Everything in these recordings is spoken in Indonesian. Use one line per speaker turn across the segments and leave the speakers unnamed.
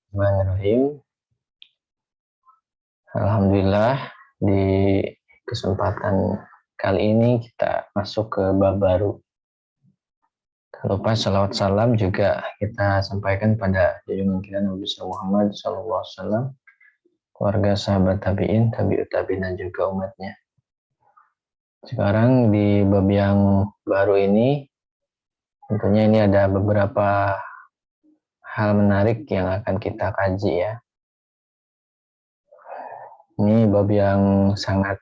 Bismillahirrahmanirrahim. Alhamdulillah, di kesempatan kali ini kita masuk ke bab baru. Tak lupa salawat salam juga kita sampaikan pada junjungan kita Nabi Muhammad SAW, keluarga sahabat tabi'in, tabi'ut tabi'in dan juga umatnya. Sekarang di bab yang baru ini, tentunya ini ada beberapa hal menarik yang akan kita kaji ya. Ini bab yang sangat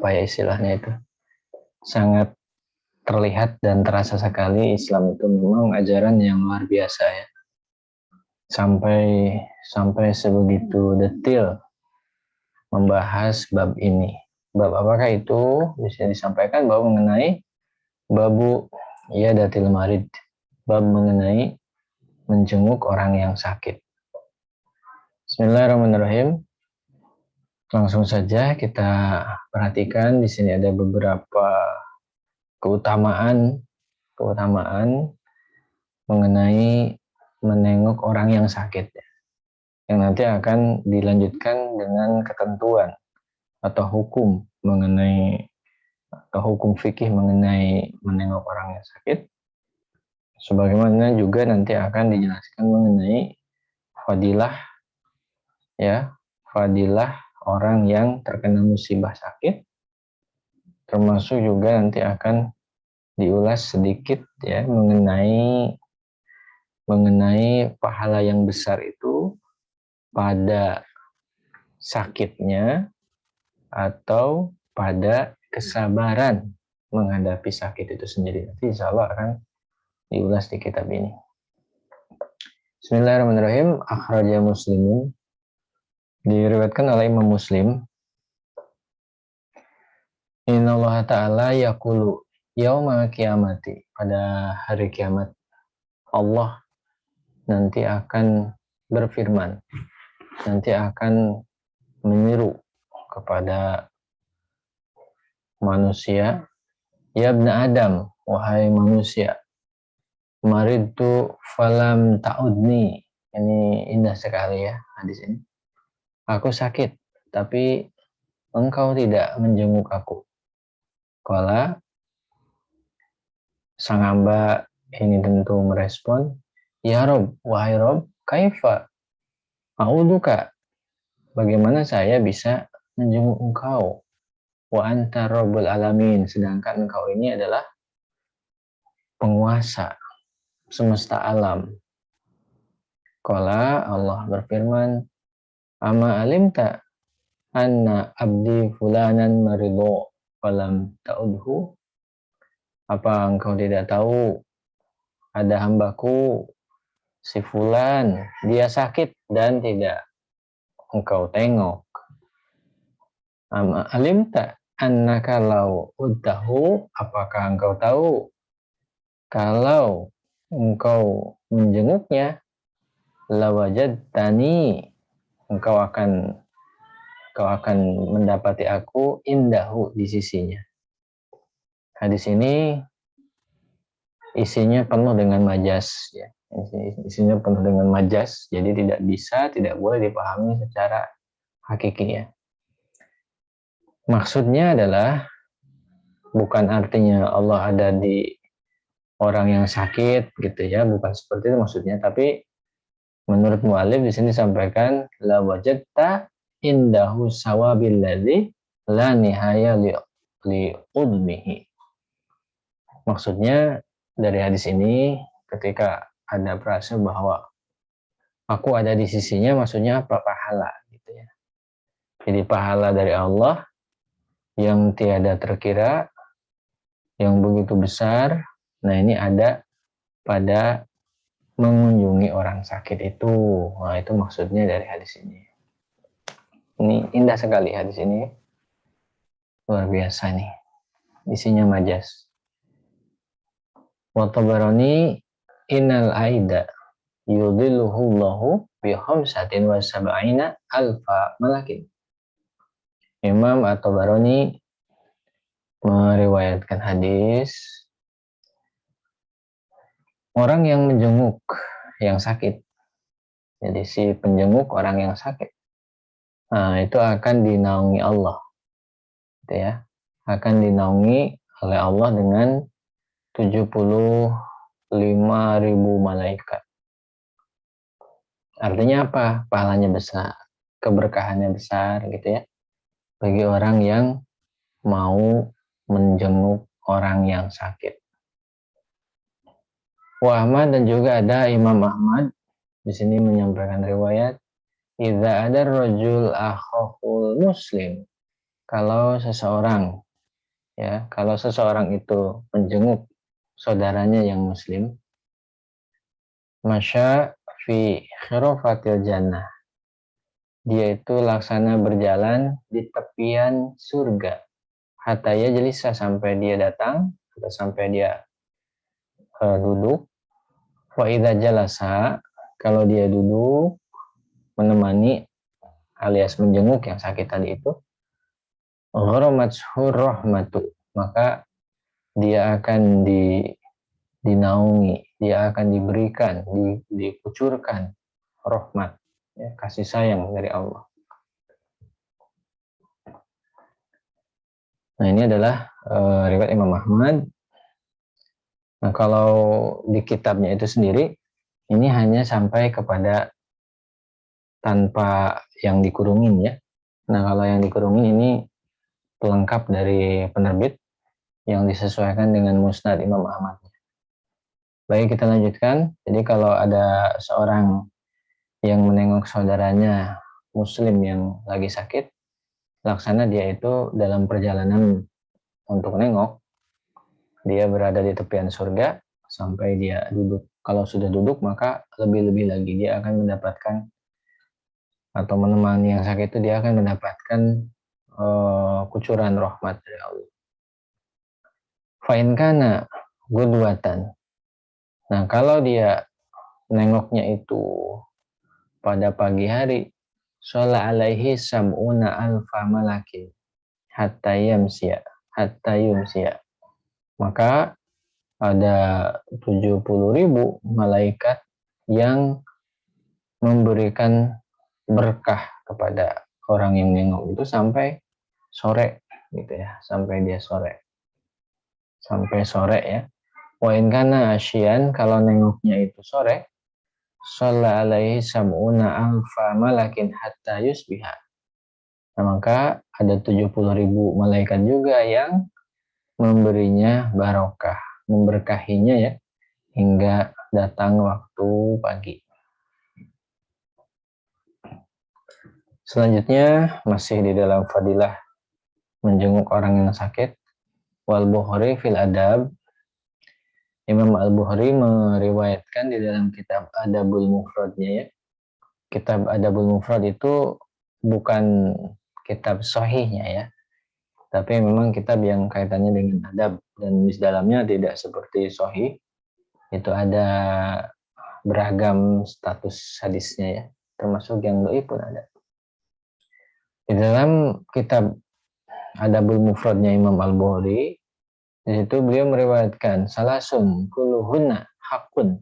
istilahnya itu sangat terlihat dan terasa sekali Islam itu memang ajaran yang luar biasa ya. Sampai sebegitu detail membahas bab ini. Bab apakah itu? Bisa disampaikan bahwa mengenai babu iyadatil marid, bab mengenai menjenguk orang yang sakit. Bismillahirrahmanirrahim. Langsung saja kita perhatikan di sini ada beberapa keutamaan mengenai menengok orang yang sakit, yang nanti akan dilanjutkan dengan ketentuan atau hukum fikih mengenai menengok orang yang sakit, sebagaimana juga nanti akan dijelaskan mengenai fadilah orang yang terkena musibah sakit, termasuk juga nanti akan diulas sedikit ya mengenai pahala yang besar itu pada sakitnya atau pada kesabaran menghadapi sakit itu sendiri. Nanti insya Allah akan diulas di kitab ini. Bismillahirrahmanirrahim. Akhraja Muslimun, diriwayatkan oleh Imam Muslim. Innallaha ta'ala yaqulu yauma qiyamati, pada hari kiamat Allah nanti akan berfirman, nanti akan menyeru kepada manusia, ya ibna Adam, wahai manusia, maridtu falam ta'udni. Ini indah sekali ya hadis ini. Aku sakit, tapi engkau tidak menjenguk aku. Kala sang hamba ini tentu merespon, ya Rob, wahai Rob, kaifa a'uduka, bagaimana saya bisa menjenguk engkau, wa anta Rabbul alamin, sedangkan engkau ini adalah penguasa semesta alam. Qala, Allah berfirman, ama alimta anna abdi fulanan marido falam ta'udhu, apa engkau tidak tahu ada hambaku si fulan, dia sakit dan tidak engkau tengok. Ama alimta annaka law uddahu, apakah engkau tahu kalau engkau menjenguknya, lawajadtani, engkau akan mendapati aku indahu, di sisinya. Hadis ini isinya penuh dengan majas ya. Isinya penuh dengan majas, jadi tidak boleh dipahami secara hakiki ya. Maksudnya adalah bukan artinya Allah ada di orang yang sakit gitu ya, bukan seperti itu maksudnya, tapi menurut mu'alif di sini disampaikan la wajadta indahu sawabil ladzi la nihaya li udmihi. Maksudnya dari hadis ini ketika ada frase bahwa aku ada di sisinya, maksudnya apa? Pahala gitu ya. Jadi pahala dari Allah yang tiada terkira, yang begitu besar. Nah, ini ada pada mengunjungi orang sakit itu. Nah, itu maksudnya dari hadis ini. Ini indah sekali hadis ini. Luar biasa nih. Isinya majas. Wa tabarani innal aida yudhilluhullahu bi khamsatin wa sab'ina alfa malakin. Imam At-Tabarani meriwayatkan hadis, orang yang menjenguk yang sakit Jadi si penjenguk orang yang sakit, nah itu akan dinaungi Allah, gitu ya. Akan dinaungi oleh Allah dengan 75.000 malaikat. Artinya apa? Pahalanya besar, keberkahannya besar gitu ya. Bagi orang yang mau menjenguk orang yang sakit. Wa Ahmad, dan juga ada Imam Ahmad di sini menyampaikan riwayat, idza ada rajul akhul muslim, kalau seseorang kalau seseorang itu menjenguk saudaranya yang muslim, masya fi khirafatil jannah, dia itu laksana berjalan di tepian surga, hatta yajlisa, sampai dia datang atau sampai dia duduk. Wa idza jalasa, kalau dia duduk menemani alias menjenguk yang sakit tadi itu, gharamatshur rahmatu, maka dia akan dinaungi, dia akan diberikan, dikucurkan rahmat, ya, kasih sayang dari Allah. Nah, ini adalah riwayat Imam Ahmad. Nah, kalau di kitabnya itu sendiri, ini hanya sampai kepada tanpa yang dikurungin ya. Nah, kalau yang dikurungin ini pelengkap dari penerbit yang disesuaikan dengan musnad Imam Ahmad. Baik, kita lanjutkan. Jadi kalau ada seorang yang menengok saudaranya muslim yang lagi sakit, laksana dia itu dalam perjalanan untuk nengok, dia berada di tepian surga sampai dia duduk. Kalau sudah duduk, maka lebih-lebih lagi dia akan mendapatkan, atau menemani yang sakit itu dia akan mendapatkan kucuran rahmat dari Allah. Fa'in kana gudwatan. Nah, kalau dia nengoknya itu pada pagi hari, sholat alaihi sam'una alfa malakin hatta yumsiya, maka ada 70.000 malaikat yang memberikan berkah kepada orang yang nengok itu sampai sore gitu ya, sampai dia sore, sampai sore ya. Wa in kana asyian, kalau nengoknya itu sore, shalla alaihi sab'una alfa malakin hatta yusbiha. Nah, maka ada 70.000 malaikat juga yang memberinya barokah, memberkahinya ya, hingga datang waktu pagi. Selanjutnya masih di dalam fadilah menjenguk orang yang sakit. Wal Bukhari fil Adab, Imam Al-Bukhari meriwayatkan di dalam kitab Adabul Mufradnya ya. Kitab Adabul Mufrad itu bukan kitab sahihnya ya, tapi memang kitab yang kaitannya dengan adab, dan di dalamnya tidak seperti sahih, itu ada beragam status hadisnya ya, termasuk yang doi pun ada. Di dalam kitab Adabul Mufradnya Imam Al-Bukhari, di situ beliau meriwayatkan salasum kulluhunna hakun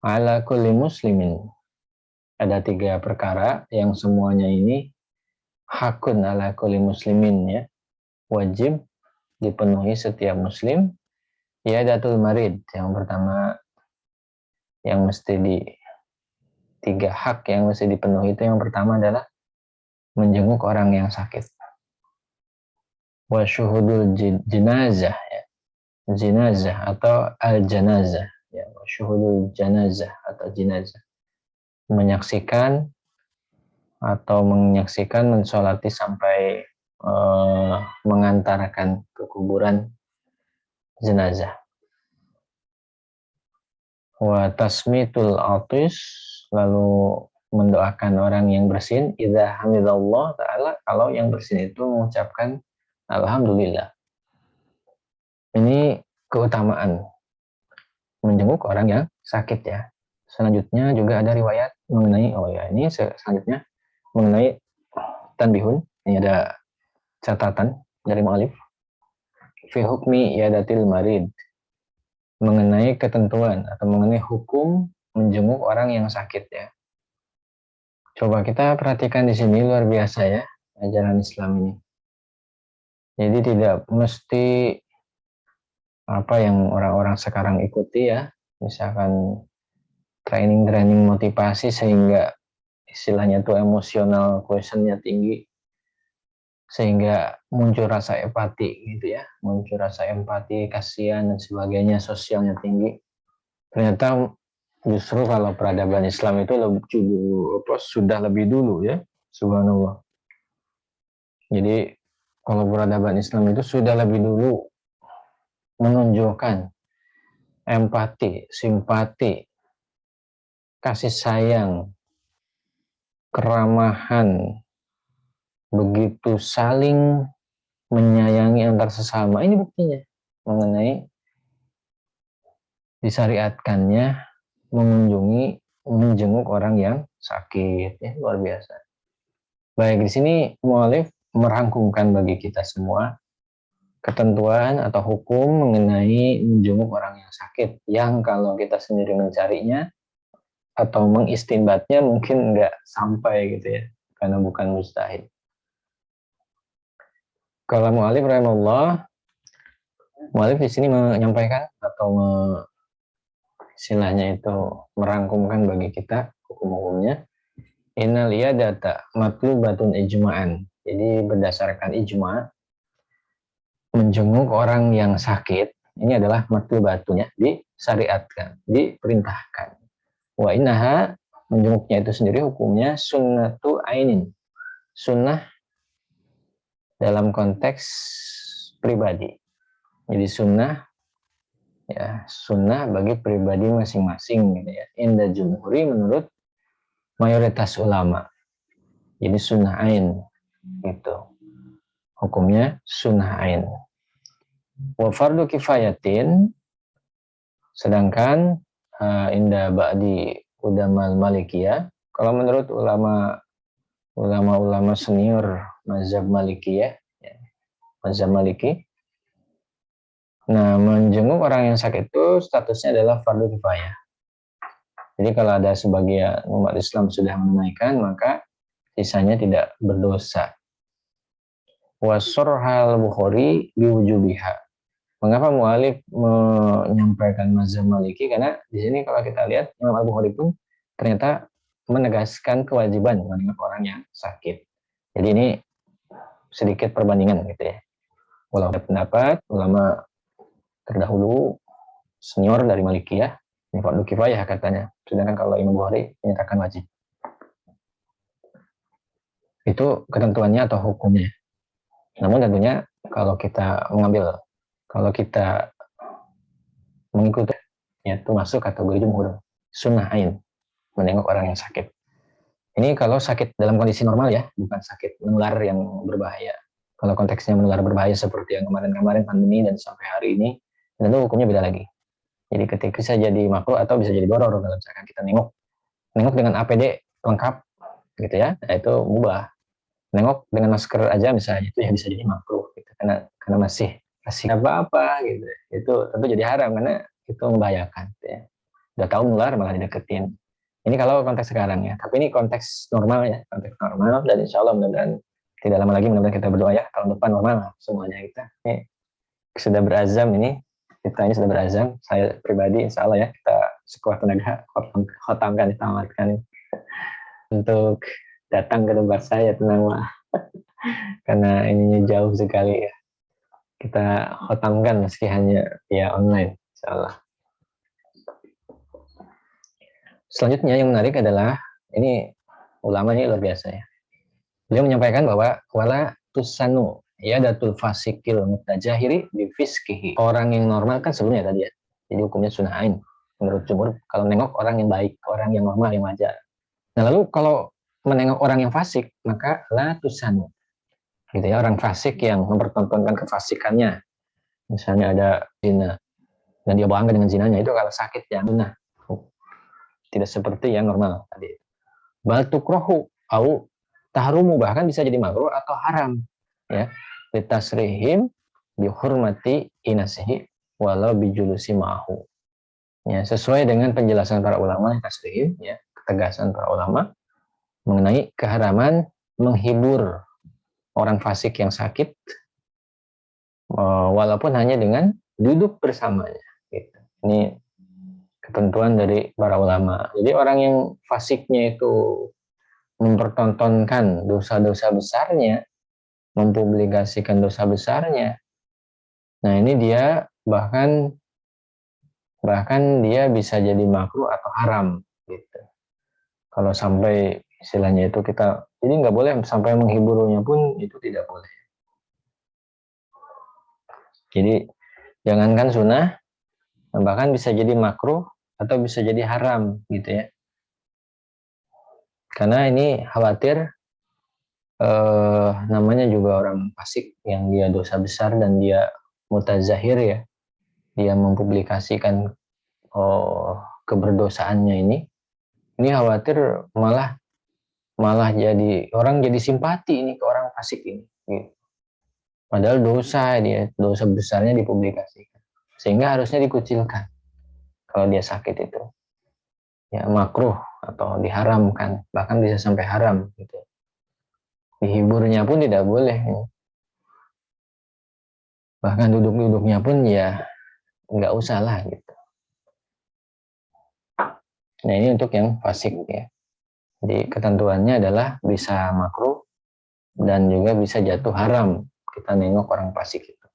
ala kulli muslimin. Ada 3 perkara yang semuanya ini hakun ala kulli muslimin ya, wajib dipenuhi setiap muslim. Ya, datul marid, yang pertama yang mesti 3 hak yang mesti dipenuhi itu, yang pertama adalah menjenguk orang yang sakit. Wa syuhudul jenazah ya, jenazah atau al janazah ya, wa syuhudul janazah atau jenazah, menyaksikan atau menyaksikan, mensolati sampai mengantarkan ke kuburan jenazah. Wa tasmitul atis, lalu mendoakan orang yang bersin, idza hamidallah ta'ala, kalau yang bersin itu mengucapkan alhamdulillah. Ini keutamaan menjenguk orang yang sakit ya. Selanjutnya juga ada riwayat mengenai, ini selanjutnya mengenai tanbihun, ini ada catatan dari mu'alif, fi hukmi yadatil marid, mengenai ketentuan atau mengenai hukum menjenguk orang yang sakit ya. Coba kita perhatikan di sini, luar biasa ya ajaran Islam ini. Jadi tidak mesti apa yang orang-orang sekarang ikuti ya, misalkan training-training motivasi sehingga istilahnya tuh emosional quotientnya tinggi, sehingga muncul rasa empati gitu ya, muncul rasa empati, kasihan dan sebagainya, sosialnya tinggi. Ternyata justru kalau peradaban Islam itu sudah lebih dulu ya, subhanallah. Jadi kalau peradaban Islam itu sudah lebih dulu menunjukkan empati, simpati, kasih sayang, keramahan, begitu saling menyayangi antar sesama. Ini buktinya mengenai disyariatkannya menjenguk orang yang sakit, ya luar biasa. Baik, di sini mu'alif merangkumkan bagi kita semua ketentuan atau hukum mengenai menjenguk orang yang sakit, yang kalau kita sendiri mencarinya atau mengistinbatnya mungkin nggak sampai gitu ya, karena bukan mustahil. Kalau mu'alif rahimahullah, mu'alif di sini menyampaikan atau istilahnya itu merangkumkan bagi kita hukum-hukumnya. Innal iyadata matlubatun ijma'an. Jadi berdasarkan ijma', menjenguk orang yang sakit ini adalah matlubatun ya, disyariatkan, diperintahkan. Wa innaha, menjenguknya itu sendiri hukumnya sunnatu ainin. Sunnah dalam konteks pribadi. Jadi sunnah ya, sunnah bagi pribadi masing-masing gitu ya. Inda jumhuri, menurut mayoritas ulama. Jadi sunnah ain gitu. Hukumnya sunnah ain. Wa fardu kifayatin, sedangkan inda ba'di udamal malikiyah, kalau menurut ulama senior mazhab malikiyah ya, mazhab maliki, nah menjenguk orang yang sakit itu statusnya adalah fardu kifayah. Jadi kalau ada sebagian umat Islam sudah menunaikan, maka sisanya tidak berdosa. Wasurhal Bukhari biwujubiha. Mengapa mu'alif menyampaikan mazhab maliki? Karena di sini kalau kita lihat Imam Al-Bukhari pun ternyata menegaskan kewajiban menjenguk orang yang sakit. Jadi ini sedikit perbandingan gitu ya. Walau ada pendapat ulama terdahulu senior dari Malikiyah, ini fardu kifayah katanya. Sedangkan kalau Imam Bukhari menyatakan wajib. Itu ketentuannya atau hukumnya. Namun tentunya kalau kita mengikuti, yaitu masuk kategori jumhur, sunnah ain, menengok orang yang sakit. Ini kalau sakit dalam kondisi normal ya, bukan sakit menular yang berbahaya. Kalau konteksnya menular berbahaya seperti yang kemarin-kemarin pandemi dan sampai hari ini, tentu hukumnya beda lagi. Jadi ketika bisa jadi makruh atau bisa jadi doror kalau misalkan kita nengok dengan APD lengkap gitu ya, nah itu mubah. Nengok dengan masker aja misalnya itu ya bisa jadi makruh gitu, karena masih apa-apa gitu. Itu tentu jadi haram karena itu membahayakan gitu ya. Udah tahu menular malah dideketin. Ini kalau konteks sekarang ya, tapi ini konteks normal ya, konteks normal, dan insya Allah mudah-mudahan tidak lama lagi mudah-mudahan kita berdoa ya, tahun depan normal semuanya kita. Ini sudah berazam kita ini sudah berazam, saya pribadi insya Allah ya, kita sekuat tenaga khotamkan, ditamatkan untuk datang ke tempat saya, tenang lah, karena ininya jauh sekali ya. Kita khotamkan meski hanya via online, insya Allah. Selanjutnya yang menarik adalah, ini ulama ini luar biasa ya. Beliau menyampaikan bahwa wala tusanu ya datul fasikil mutajahiri bifiskihi. Orang yang normal kan sebelumnya tadi ya. Jadi hukumnya sunnah ain. Menurut jumhur kalau nengok orang yang baik, orang yang normal, yang wajar. Nah lalu kalau menengok orang yang fasik, maka la tusanu. Gitu ya, orang fasik yang mempertontonkan kefasikannya. Misalnya ada zina dan dia bangga dengan zinanya, itu kalau sakit ya sunnah. Tidak seperti yang normal tadi. Bal tukrohu au tahrumu, bahkan bisa jadi makruh atau haram ya, litasrihim bihurmati inasihi walau bijulusi ma'ahu ya, sesuai dengan penjelasan para ulama tasrihim ya, ketegasan para ulama mengenai keharaman menghibur orang fasik yang sakit, walaupun hanya dengan duduk bersamanya. Gitu. Ini ketentuan dari para ulama. Jadi orang yang fasiknya itu mempertontonkan dosa-dosa besarnya, mempublikasikan dosa besarnya, nah ini dia bahkan dia bisa jadi makruh atau haram gitu. Kalau sampai istilahnya itu kita, jadi nggak boleh sampai menghiburnya pun itu tidak boleh. Jadi jangankan sunnah, bahkan bisa jadi makruh atau bisa jadi haram gitu ya. Karena ini khawatir namanya juga orang fasik yang dia dosa besar dan dia mutazahir ya, dia mempublikasikan keberdosaannya ini khawatir malah malah jadi orang jadi simpati ini ke orang fasik ini gitu. Padahal dosa besarnya dipublikasikan sehingga harusnya dikucilkan kalau dia sakit itu ya, makruh atau diharamkan, bahkan bisa sampai haram gitu. Dihiburnya pun tidak boleh ya. Bahkan duduk-duduknya pun ya nggak usah lah gitu. Nah ini untuk yang fasik ya. Jadi ketentuannya adalah bisa makruh dan juga bisa jatuh haram kita nengok orang fasik itu.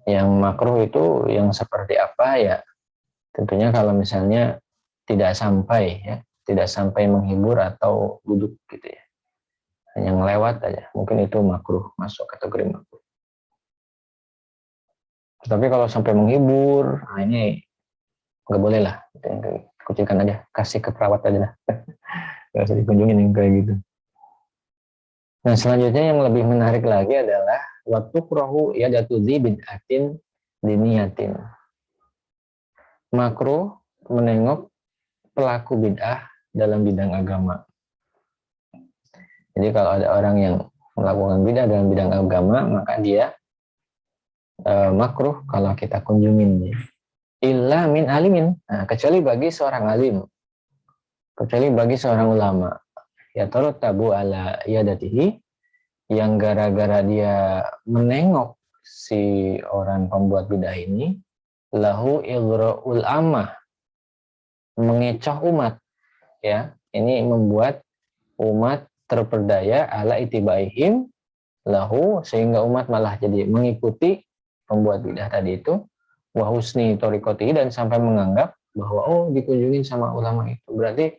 Yang makruh itu yang seperti apa ya? Tentunya kalau misalnya tidak sampai menghibur atau duduk gitu ya. Hanya lewat aja, mungkin itu makruh, masuk kategori makruh. Tapi kalau sampai menghibur, nah ini nggak boleh lah. Kucilkan aja, kasih ke perawat aja lah. Nggak usah dikunjungin yang kayak gitu. Nah selanjutnya yang lebih menarik lagi adalah waktu krohu ya jatuzi bid'atin diniyatin. Makruh menengok pelaku bid'ah dalam bidang agama. Jadi kalau ada orang yang melakukan bid'ah dalam bidang agama, maka dia makruh kalau kita kunjungin dia. Illa min alimin, nah, kecuali bagi seorang alim, kecuali bagi seorang ulama. Ya tabu ala yadatihi, yang gara-gara dia menengok si orang pembuat bidah ini, lahu igra'ul amah, mengecoh umat, ya. Ini membuat umat terperdaya ala itibaihim lahu, sehingga umat malah jadi mengikuti pembuat bidah tadi itu, wa husni torikoti, dan sampai menganggap bahwa oh dikunjungin sama ulama itu berarti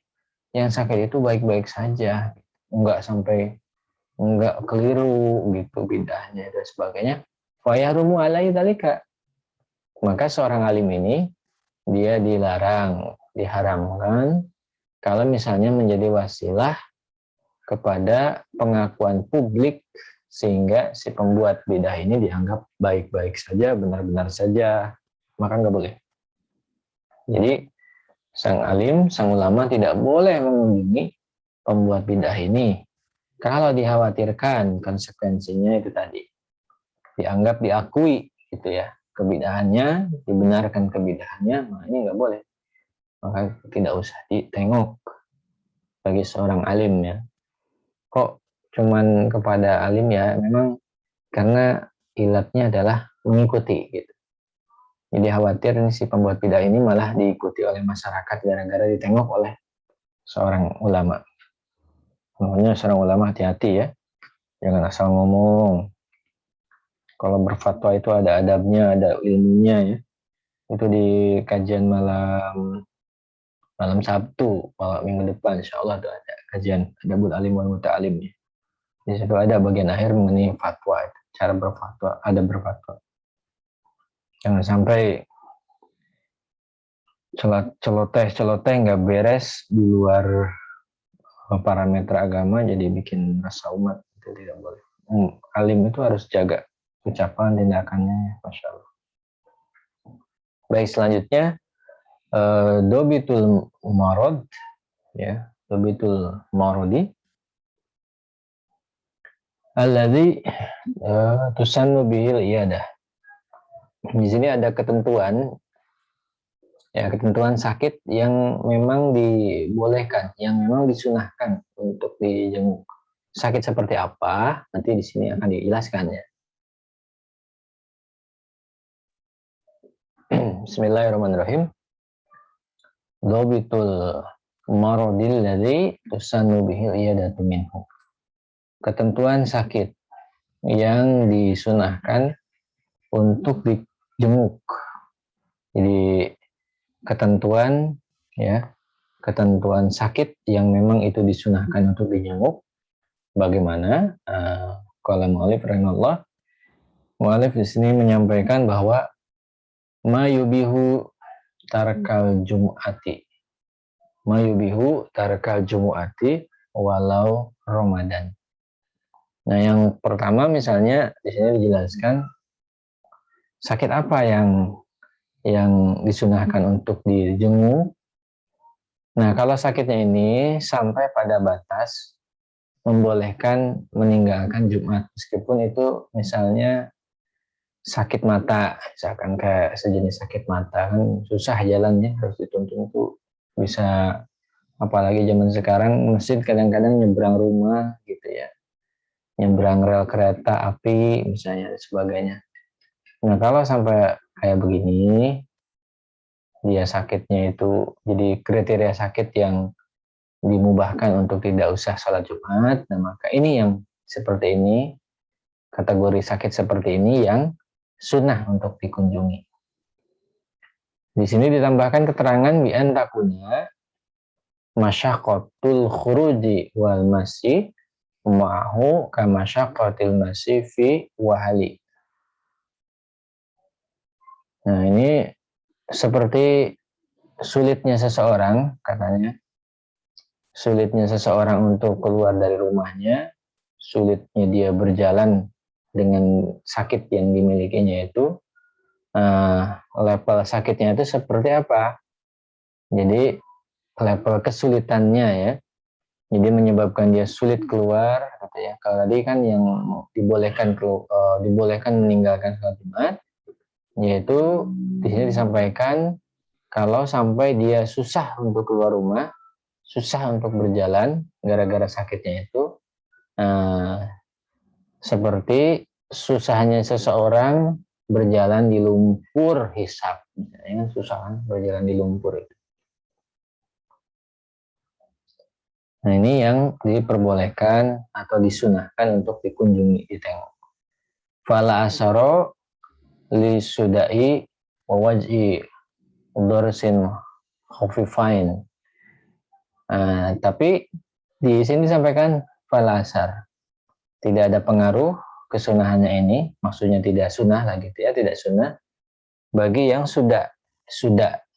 yang sakit itu baik-baik saja, enggak keliru gitu bidahnya dan sebagainya. Fa yahrumu alaihi dzalika, maka seorang alim ini dia dilarang, diharamkan kalau misalnya menjadi wasilah kepada pengakuan publik sehingga si pembuat bidah ini dianggap baik-baik saja, benar-benar saja, maka nggak boleh. Jadi sang alim, sang ulama tidak boleh mengunjungi pembuat bidah ini kalau dikhawatirkan konsekuensinya itu tadi, dianggap diakui gitu ya kebidahannya, dibenarkan kebidahannya, nah ini nggak boleh, maka tidak usah ditengok bagi seorang alim ya. Kok cuman kepada alim ya, memang karena ilatnya adalah mengikuti gitu. Jadi khawatir nih, si pembuat bidah ini malah diikuti oleh masyarakat gara-gara ditengok oleh seorang ulama. Makanya seorang ulama hati-hati ya, jangan asal ngomong. Kalau berfatwa itu ada adabnya, ada ilmunya ya. Itu di kajian malam Sabtu, malam minggu depan, insya Allah ada kajian adabul alim wal muta'alim ya. Di situ ada bagian akhir mengenai fatwa, cara berfatwa, ada berfatwa. Jangan sampai celoteh nggak beres di luar parameter agama, jadi bikin rasa umat, itu tidak boleh. Alim itu harus jaga ucapan, tindakannya, Masya Allah. Baik, selanjutnya dobitul marod ya, dobitul marodi alladzi tusannu bihil iyadah. Di sini ada ketentuan Ya, ketentuan sakit yang memang dibolehkan, yang memang disunahkan untuk dijenguk. Sakit seperti apa? Nanti di sini akan dijelaskan ya. Bismillahirrahmanirrahim. Dhabitul maradil ladzi tusannu bihil iyadatu minhu. Ketentuan sakit yang disunahkan untuk dijenguk. Jadi ketentuan ya, ketentuan sakit yang memang itu disunahkan untuk dijenguk. Bagaimana? Qala mu'allif rahimahullah. Mu'allif di sini menyampaikan bahwa mayubihu tarkal jum'ati. Mayubihu tarkal jum'ati walau Ramadan. Nah, yang pertama misalnya di sini dijelaskan sakit apa yang disunahkan untuk dijenguk. Nah, kalau sakitnya ini sampai pada batas membolehkan meninggalkan Jumat, meskipun itu misalnya sakit mata, misalkan kayak sejenis sakit mata kan susah jalannya, harus dituntun itu bisa, apalagi zaman sekarang masjid kadang-kadang nyebrang rumah gitu ya, nyebrang rel kereta api misalnya dan sebagainya. Nah, kalau sampai kayak begini, dia sakitnya itu jadi kriteria sakit yang dimubahkan untuk tidak usah sholat Jumat, nah maka ini yang seperti ini, kategori sakit seperti ini yang sunnah untuk dikunjungi. Di sini ditambahkan keterangan bi an takuna masyaqqatul khuruji wal masih ma'hu ka masyaqqatil masih fi wahali. Nah, ini seperti sulitnya seseorang, katanya sulitnya seseorang untuk keluar dari rumahnya, sulitnya dia berjalan dengan sakit yang dimilikinya itu, level sakitnya itu seperti apa? Jadi level kesulitannya ya, jadi menyebabkan dia sulit keluar, gitu ya. Kalau tadi kan yang dibolehkan meninggalkan sholat Jumat, yaitu di sini disampaikan kalau sampai dia susah untuk keluar rumah, susah untuk berjalan gara-gara sakitnya itu, seperti susahnya seseorang berjalan di lumpur hisab, ya, susah kan berjalan di lumpur itu. Nah, ini yang diperbolehkan atau disunahkan untuk dikunjungi, ditengok. Fala asaro li sudai wa waj'i dorsin khafifain. Tapi di sini disampaikan fala asar. Tidak ada pengaruh kesunahannya ini, maksudnya tidak sunnah lah gitu ya, tidak sunnah bagi yang sudah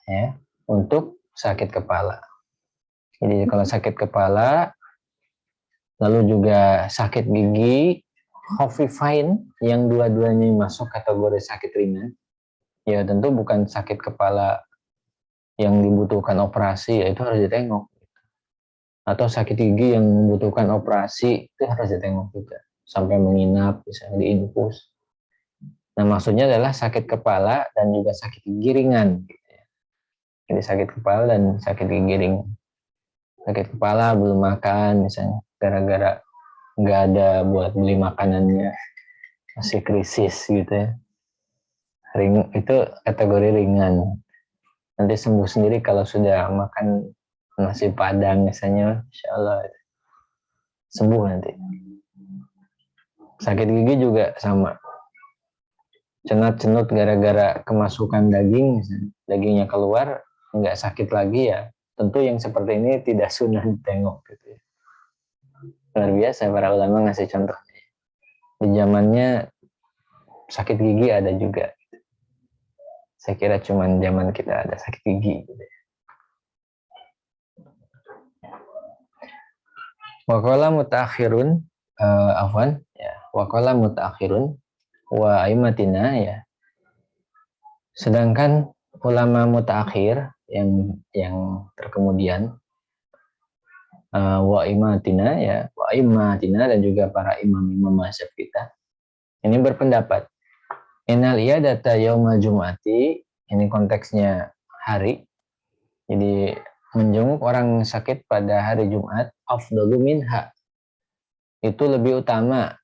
ya, untuk sakit kepala. Jadi kalau sakit kepala, lalu juga sakit gigi, khafifain, yang dua-duanya masuk kategori sakit ringan, ya tentu bukan sakit kepala yang dibutuhkan operasi, ya itu harus ditengok. Atau sakit gigi yang membutuhkan operasi, itu harus ditengok juga. Sampai menginap, misalnya diinfus. Nah, maksudnya adalah sakit kepala dan juga sakit gigi ringan. Jadi sakit kepala dan sakit gigi ringan. Sakit kepala belum makan misalnya, gara-gara nggak ada buat beli makanannya, masih krisis gitu ya. Itu kategori ringan. Nanti sembuh sendiri kalau sudah makan nasi padang misalnya, insya Allah sembuh nanti. Sakit gigi juga sama. Cenut-cenut gara-gara kemasukan daging, misalnya, dagingnya keluar, nggak sakit lagi ya. Tentu yang seperti ini tidak sunnah ditengok gitu ya. Luar biasa para ulama ngasih contoh. Di zamannya sakit gigi ada juga. Saya kira cuman zaman kita ada sakit gigi gitu ya. Waqala mutaakhirun, afwan ya, waqala mutaakhirun wa aimatina ya. Sedangkan ulama mutaakhir yang terkemudian, wa imatina ya, wa imatina dan juga para imam-imam mazhab kita ini berpendapat innal iyadata yaumal jum'ati, ini konteksnya hari. Jadi menjenguk orang sakit pada hari Jumat afdalu minha, itu lebih utama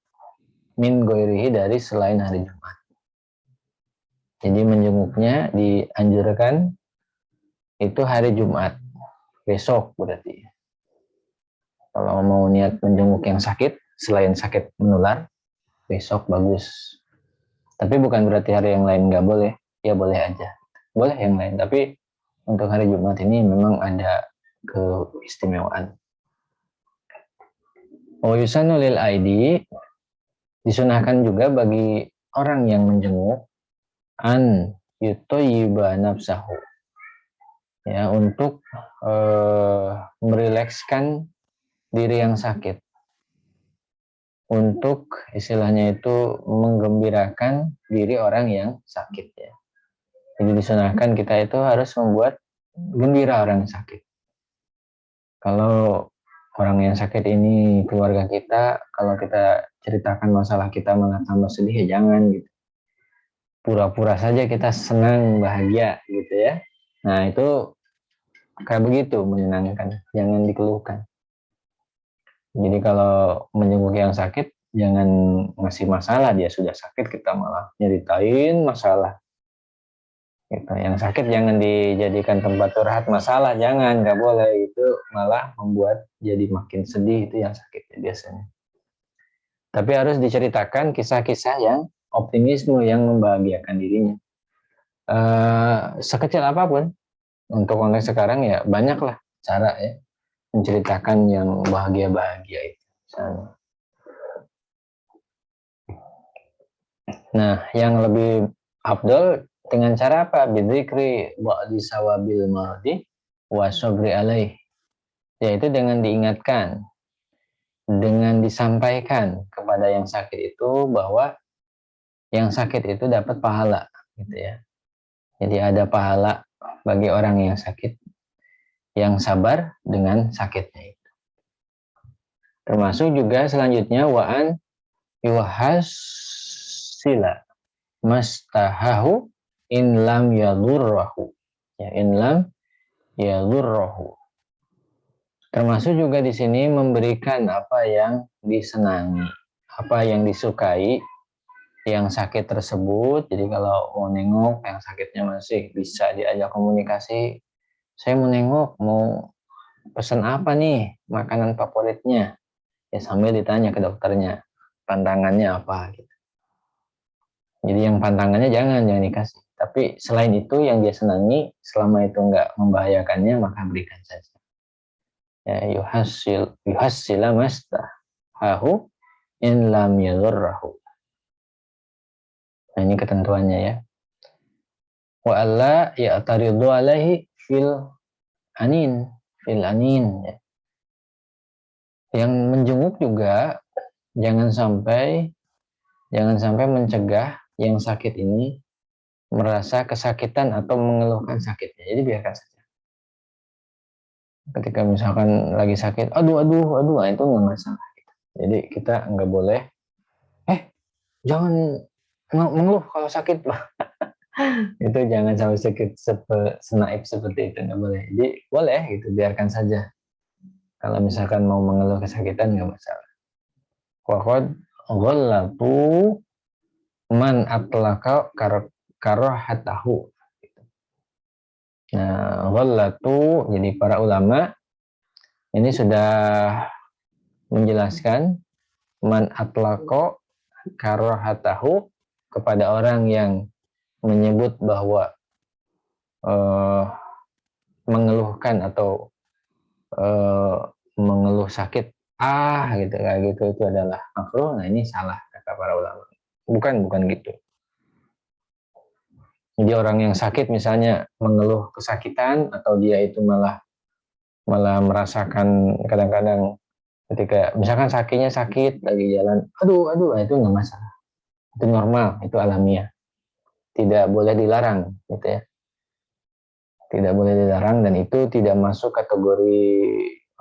min goirihi, dari selain hari Jumat. Jadi menjenguknya dianjurkan itu hari Jumat, besok berarti. Kalau mau niat menjenguk yang sakit, selain sakit menular, besok bagus. Tapi bukan berarti hari yang lain nggak boleh, ya boleh aja. Boleh yang lain, tapi untuk hari Jumat ini memang ada keistimewaan. Yusanu lil aidi, disunahkan juga bagi orang yang menjenguk an yutoyiba nafsahu, ya, untuk merilekskan diri yang sakit, untuk istilahnya itu menggembirakan diri orang yang sakit, ya. Jadi disunahkan kita itu harus membuat gembira orang yang sakit. Kalau orang yang sakit ini keluarga kita, kalau kita ceritakan masalah kita malah tambah sedih, ya jangan gitu. Pura-pura saja kita senang, bahagia gitu ya. Nah itu kayak begitu menyenangkan, jangan dikeluhkan. Jadi kalau menjenguk yang sakit, jangan ngasih masalah, dia sudah sakit kita malah nyeritain masalah. Gitu. Yang sakit jangan dijadikan tempat curhat masalah, jangan, nggak boleh, itu malah membuat jadi makin sedih itu yang sakit biasanya. Tapi harus diceritakan kisah-kisah yang optimisme, yang membahagiakan dirinya. Sekecil apapun, untuk konteks sekarang ya banyaklah cara ya menceritakan yang bahagia-bahagia itu. Nah, yang lebih afdol dengan cara apa? Bidzikri ba'di sawabil mardi wa sabri alaih. Yaitu dengan diingatkan, dengan disampaikan kepada yang sakit itu bahwa yang sakit itu dapat pahala, gitu ya. Jadi ada pahala bagi orang yang sakit, yang sabar dengan sakitnya itu. Termasuk juga selanjutnya wa'an yuhasila mastahahu in lam yadurrahu, ya, in lam yadurrahu. Termasuk juga di sini memberikan apa yang disenangi, apa yang disukai yang sakit tersebut. Jadi kalau mau nengok yang sakitnya masih bisa diajak komunikasi, saya mau nengok, mau pesan apa nih makanan favoritnya, ya sambil ditanya ke dokternya pantangannya apa gitu. Jadi yang pantangannya jangan dikasih, tapi selain itu yang dia senangi, selama itu nggak membahayakannya, maka berikan saja. Ya, yuhassila mastahahu in lam yadurrahu. Nah, ini ketentuannya ya. Wa alla ya'taridu alaihi fil anin, ya. Yang menjenguk juga jangan sampai mencegah yang sakit ini merasa kesakitan atau mengeluhkan sakitnya. Jadi biarkan saja. Ketika misalkan lagi sakit, aduh, nah itu nggak masalah. Jadi kita nggak boleh, jangan mengeluh kalau sakit, Pak. Itu jangan sampai sakit senaif seperti itu, nggak boleh. Jadi boleh gitu, biarkan saja. Kalau misalkan mau mengeluh kesakitan nggak masalah. Waqad ghallatu man atlaka karohatahu. Nah, ghallatu, jadi para ulama ini sudah menjelaskan man atlaqo karohatahu, kepada orang yang menyebut bahwa mengeluhkan atau mengeluh sakit gitu, kayak gitu, itu adalah makruh. Nah ini salah kata para ulama, bukan gitu. Jadi orang yang sakit misalnya mengeluh kesakitan, atau dia itu malah merasakan kadang-kadang ketika misalkan kakinya sakit lagi jalan, aduh, nah itu nggak masalah, itu normal, itu alamiah, tidak boleh dilarang gitu ya, tidak boleh dilarang, dan itu tidak masuk kategori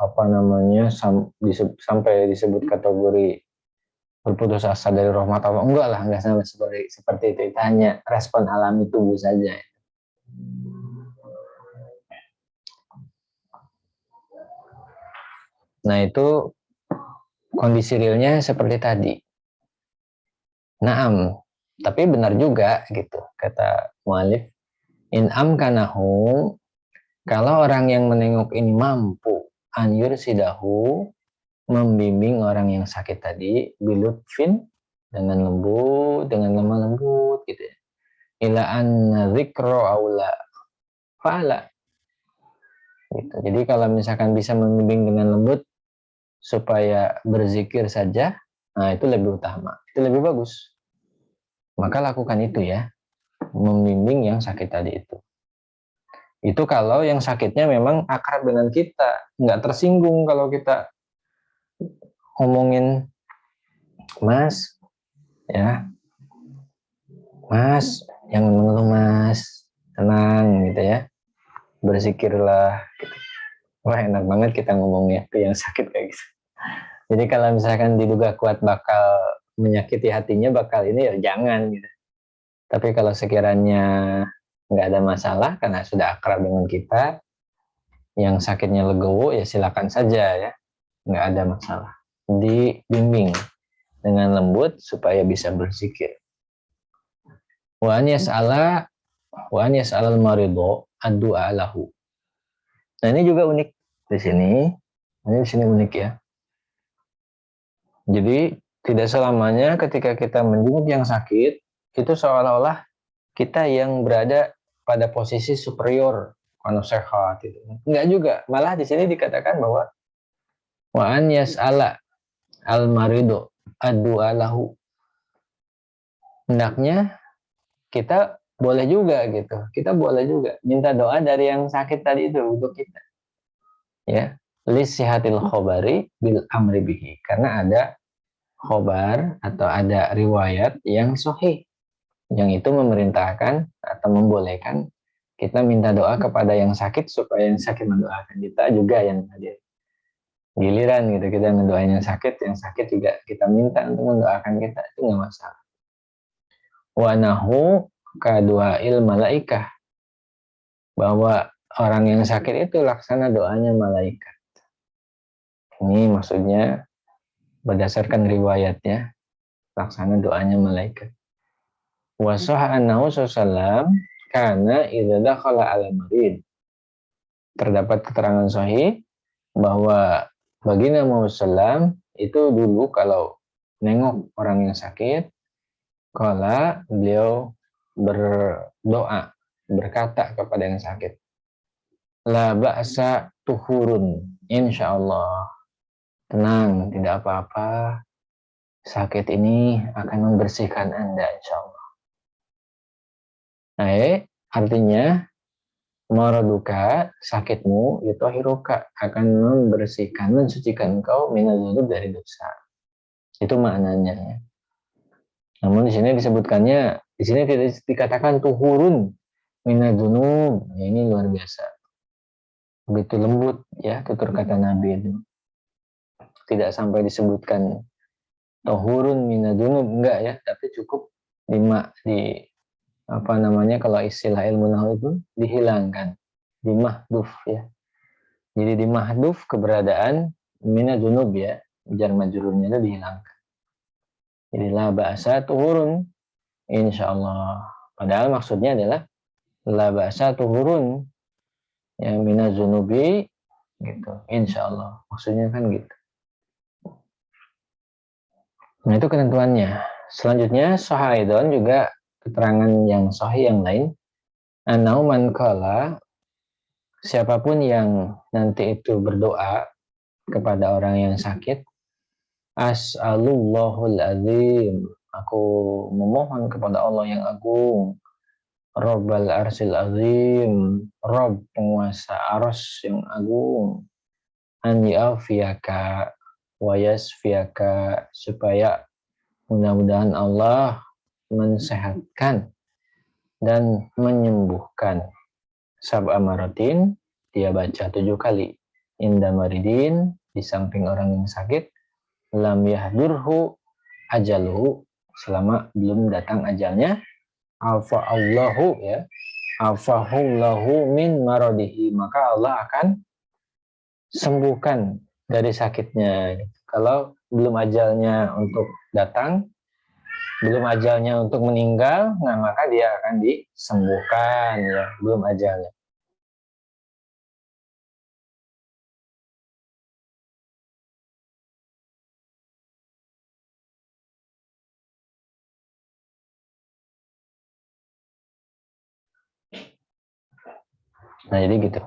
apa namanya sampai disebut kategori berputus asa dari rahmat Allah, enggak lah, enggak seperti itu hanya respon alami tubuh saja. Nah itu kondisi realnya seperti tadi. Naam, tapi benar juga gitu kata mu'alif. In amkanahu, kalau orang yang menengok ini mampu an yursidahu, membimbing orang yang sakit tadi bilutfin, dengan lembut, dengan lemah lembut gitu ya. Ila anna dzikra aula fa'ala gitu. Jadi kalau misalkan bisa membimbing dengan lembut supaya berzikir saja, nah itu lebih utama, itu lebih bagus. Maka lakukan itu ya, membimbing yang sakit tadi itu. Itu kalau yang sakitnya memang akrab dengan kita, nggak tersinggung kalau kita ngomongin, Mas, ya, Mas, jangan mengeluh Mas, tenang gitu ya, berzikirlah. Gitu. Wah enak banget kita ngomongnya ke yang sakit kayak gitu. Jadi kalau misalkan diduga kuat bakal menyakiti hatinya, bakal ini ya jangan gitu. Tapi kalau sekiranya nggak ada masalah karena sudah akrab dengan kita, yang sakitnya legowo ya silakan saja ya, nggak ada masalah. Dibimbing dengan lembut supaya bisa berzikir. Wa an yas'ala wa an yas'alal marido ad-du'a lahu. Nah ini juga unik di sini. Ini di sini unik ya. Jadi tidak selamanya ketika kita menjenguk yang sakit itu seolah-olah kita yang berada pada posisi superior kalau sehat itu. Enggak juga. Malah di sini dikatakan bahwa wa an yas'ala al marido ad-du'a lahu. Hendaknya kita boleh juga gitu. Kita boleh juga minta doa dari yang sakit tadi itu untuk kita. Ya. Lisihatil khobari bil amri bihi. Karena ada khobar atau ada riwayat yang sahih. Yang itu memerintahkan atau membolehkan kita minta doa kepada yang sakit supaya yang sakit mendoakan kita juga yang hadir. Giliran gitu kita mendoain yang sakit juga kita minta untuk mendoakan kita, itu nggak masalah. Wa nahu kaduail malaikah, bahwa orang yang sakit itu laksana doanya malaikat. Ini maksudnya berdasarkan riwayatnya, laksana doanya malaikat. Wa sahha annahu sallam karena idza dakhala ala marid. Terdapat keterangan sahih bahwa baginda Muhammad SAW itu dulu kalau nengok orang yang sakit, kala beliau berdoa, berkata kepada yang sakit, la ba'sa tuhurun, insyaallah, tenang, tidak apa-apa, sakit ini akan membersihkan Anda insyaallah. Nah, artinya maraduka, sakitmu itu hiruka, akan membersihkan, mensucikan engkau minadzunub, dari dosa. Itu maknanya ya. Namun di sini disebutkannya, di sini tidak dikatakan tuhurun minadzunub. Ya, ini luar biasa. Begitu lembut ya tutur kata Nabi itu. Tidak sampai disebutkan tuhurun minadzunub, enggak ya, tapi cukup di apa namanya, kalau istilah ilmu nahwu itu dihilangkan, dimahduf ya. Jadi dimahduf keberadaan minadzunub ya, jar majrurnya itu dihilangkan. Jadi la ba'sa tuhurun insyaallah. Padahal maksudnya adalah la ba'sa tuhurun ya minazunubi gitu. Insyaallah. Maksudnya kan gitu. Nah itu ketentuannya. Selanjutnya sahaidon juga keterangan yang sahih yang lain. Anau man qala, siapapun yang nanti itu berdoa kepada orang yang sakit, as'alullahul azim, aku memohon kepada Allah yang agung, Rabbal arsil azim, Rabb penguasa arsy yang agung, an ya'fiyaka wa yasfiyaka, supaya mudah-mudahan Allah mensehatkan dan menyembuhkan. Sab'a maratin, dia baca 7 kali. Inda maridin, di samping orang yang sakit, lam yahdurhu ajaluhu, selama belum datang ajalnya, afa'allahu ya, afahullahu min maradihi, maka Allah akan sembuhkan dari sakitnya. Kalau belum ajalnya untuk datang, belum ajalnya untuk meninggal, nah maka dia akan disembuhkan ya, belum ajalnya. Nah jadi gitu.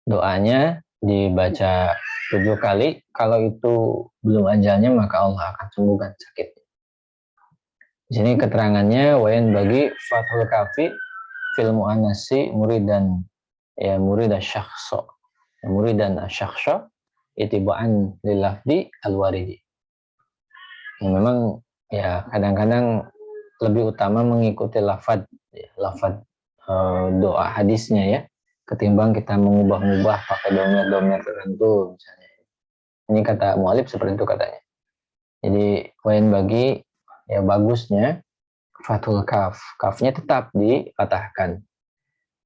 Doanya dibaca 7 kali. Kalau itu belum ajalnya maka Allah akan sembuhkan sakit. Di sini keterangannya wayan bagi Fathul Kafi fil mu'annasi muridan ya muridan syakhso. Muridan syakhso itibaan lilafdi al-waridi. Ya, memang ya kadang-kadang lebih utama mengikuti lafad ya, lafad doa hadisnya ya ketimbang kita mengubah-ubah pakai domir-domir tertentu misalnya. Ini kata mu'alif seperti itu katanya. Jadi wayan bagi ya bagusnya fathul kaf, kafnya tetap dipatahkan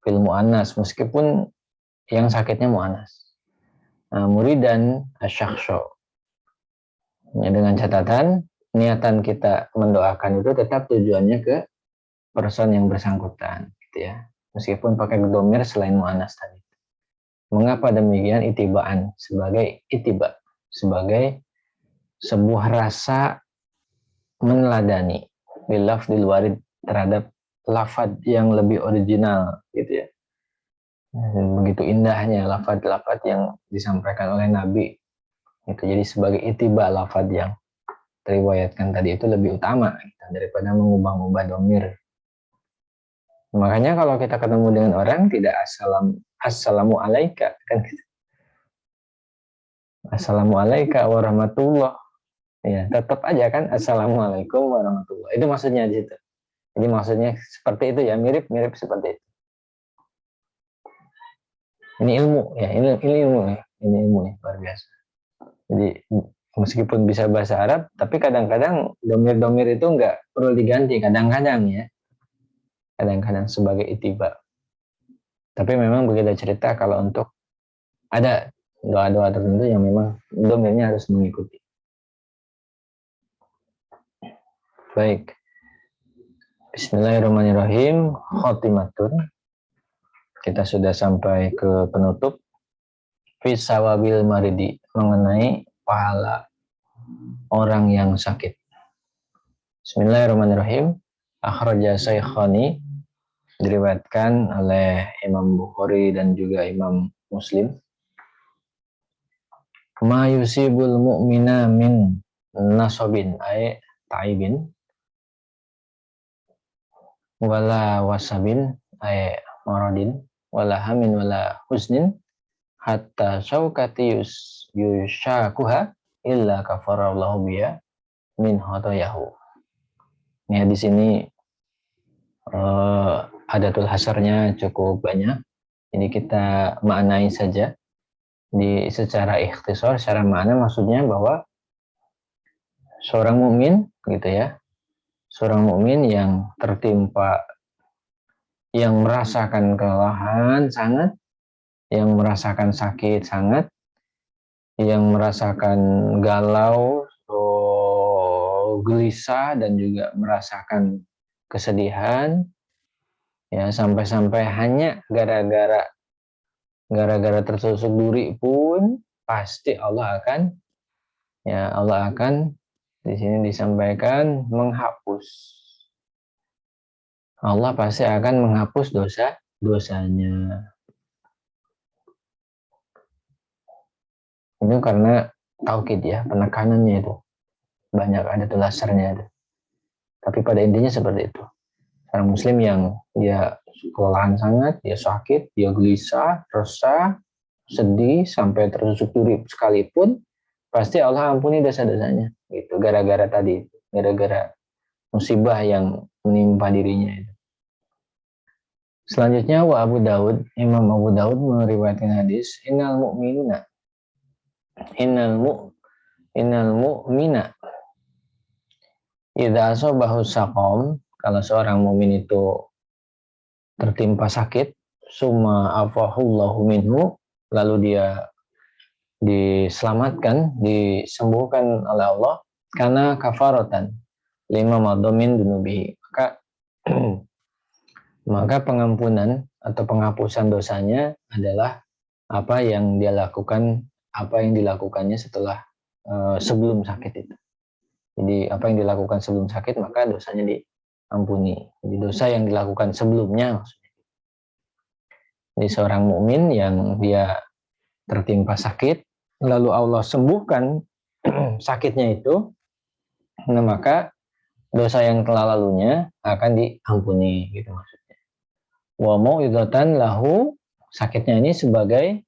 fil mu'annas meskipun yang sakitnya mu'annas. Nah, muridan asyakhsho ya, dengan catatan niatan kita mendoakan itu tetap tujuannya ke person yang bersangkutan gitu ya. Meskipun pakai domir selain mu'annas tadi. Mengapa demikian? Itibaan sebagai itiba, sebagai sebuah rasa meneladani bilafdil warid terhadap lafad yang lebih original gitu ya. Begitu indahnya lafad-lafad yang disampaikan oleh Nabi itu. Jadi sebagai itiba lafad yang teriwayatkan tadi itu lebih utama gitu, daripada mengubah-ubah domir. Makanya kalau kita ketemu dengan orang tidak assalamu alaika kan gitu. Assalamu alaika warahmatullah ya tetap aja kan assalamualaikum warahmatullah itu maksudnya di situ. Jadi maksudnya seperti itu ya, mirip-mirip seperti itu. Ini ilmu ya, ini ilmu ya, ini ilmu ya, luar biasa. Jadi meskipun bisa bahasa Arab, tapi kadang-kadang domir-domir itu nggak perlu diganti, kadang-kadang ya, kadang-kadang sebagai itiba. Tapi memang begitu cerita kalau untuk ada doa-doa tertentu yang memang domirnya harus mengikuti. Baik. Bismillahirrahmanirrahim. Khotimatun. Kita sudah sampai ke penutup. Fisawabil maridi, mengenai pahala orang yang sakit. Bismillahirrahmanirrahim. Akhraja Saikhani, diriwayatkan oleh Imam Bukhari dan juga Imam Muslim. Ma yusibul mu'mina min nasobin ay ta'ibin wala wasabin ay maradin wala hamin wala husnin hatta syaukati yushakuha illa kafarallahu biya min hotoyahu. Ya di sini adatul hasarnya cukup banyak. Jadi kita maknai saja di secara ikhtisar, secara makna maksudnya bahwa seorang mukmin gitu ya, seorang mukmin yang tertimpa, yang merasakan kelelahan sangat, yang merasakan sakit sangat, yang merasakan galau, gelisah dan juga merasakan kesedihan, ya sampai-sampai hanya gara-gara tertusuk duri pun pasti Allah akan di sini disampaikan menghapus. Allah pasti akan menghapus dosanya. Itu karena taukid ya, penekanannya itu banyak ada tulasarnya itu. Tapi pada intinya seperti itu. Orang muslim yang dia kelelahan sangat, dia sakit, dia gelisah, resah, sedih, sampai tertusuk duri sekalipun, pasti Allah ampuni dosa-dosanya. Gitu, gara-gara tadi, gara-gara musibah yang menimpa dirinya itu. Selanjutnya Imam Abu Daud meriwayatkan hadis, innal mu'mina idza asabahu saqam, kalau seorang mukmin itu tertimpa sakit, summa afahullahu minhu, lalu dia diselamatkan, disembuhkan oleh Allah karena kafaratan lima madomin dunubihi. Maka pengampunan atau penghapusan dosanya adalah apa yang dia lakukan, apa yang dilakukannya setelah sebelum sakit itu. Jadi apa yang dilakukan sebelum sakit maka dosanya diampuni. Jadi dosa yang dilakukan sebelumnya maksudnya. Jadi seorang mukmin yang dia tertimpa sakit lalu Allah sembuhkan sakitnya itu, nah maka dosa yang telah lalunya akan diampuni gitu maksudnya. Wa mau'izatan lahu, sakitnya ini sebagai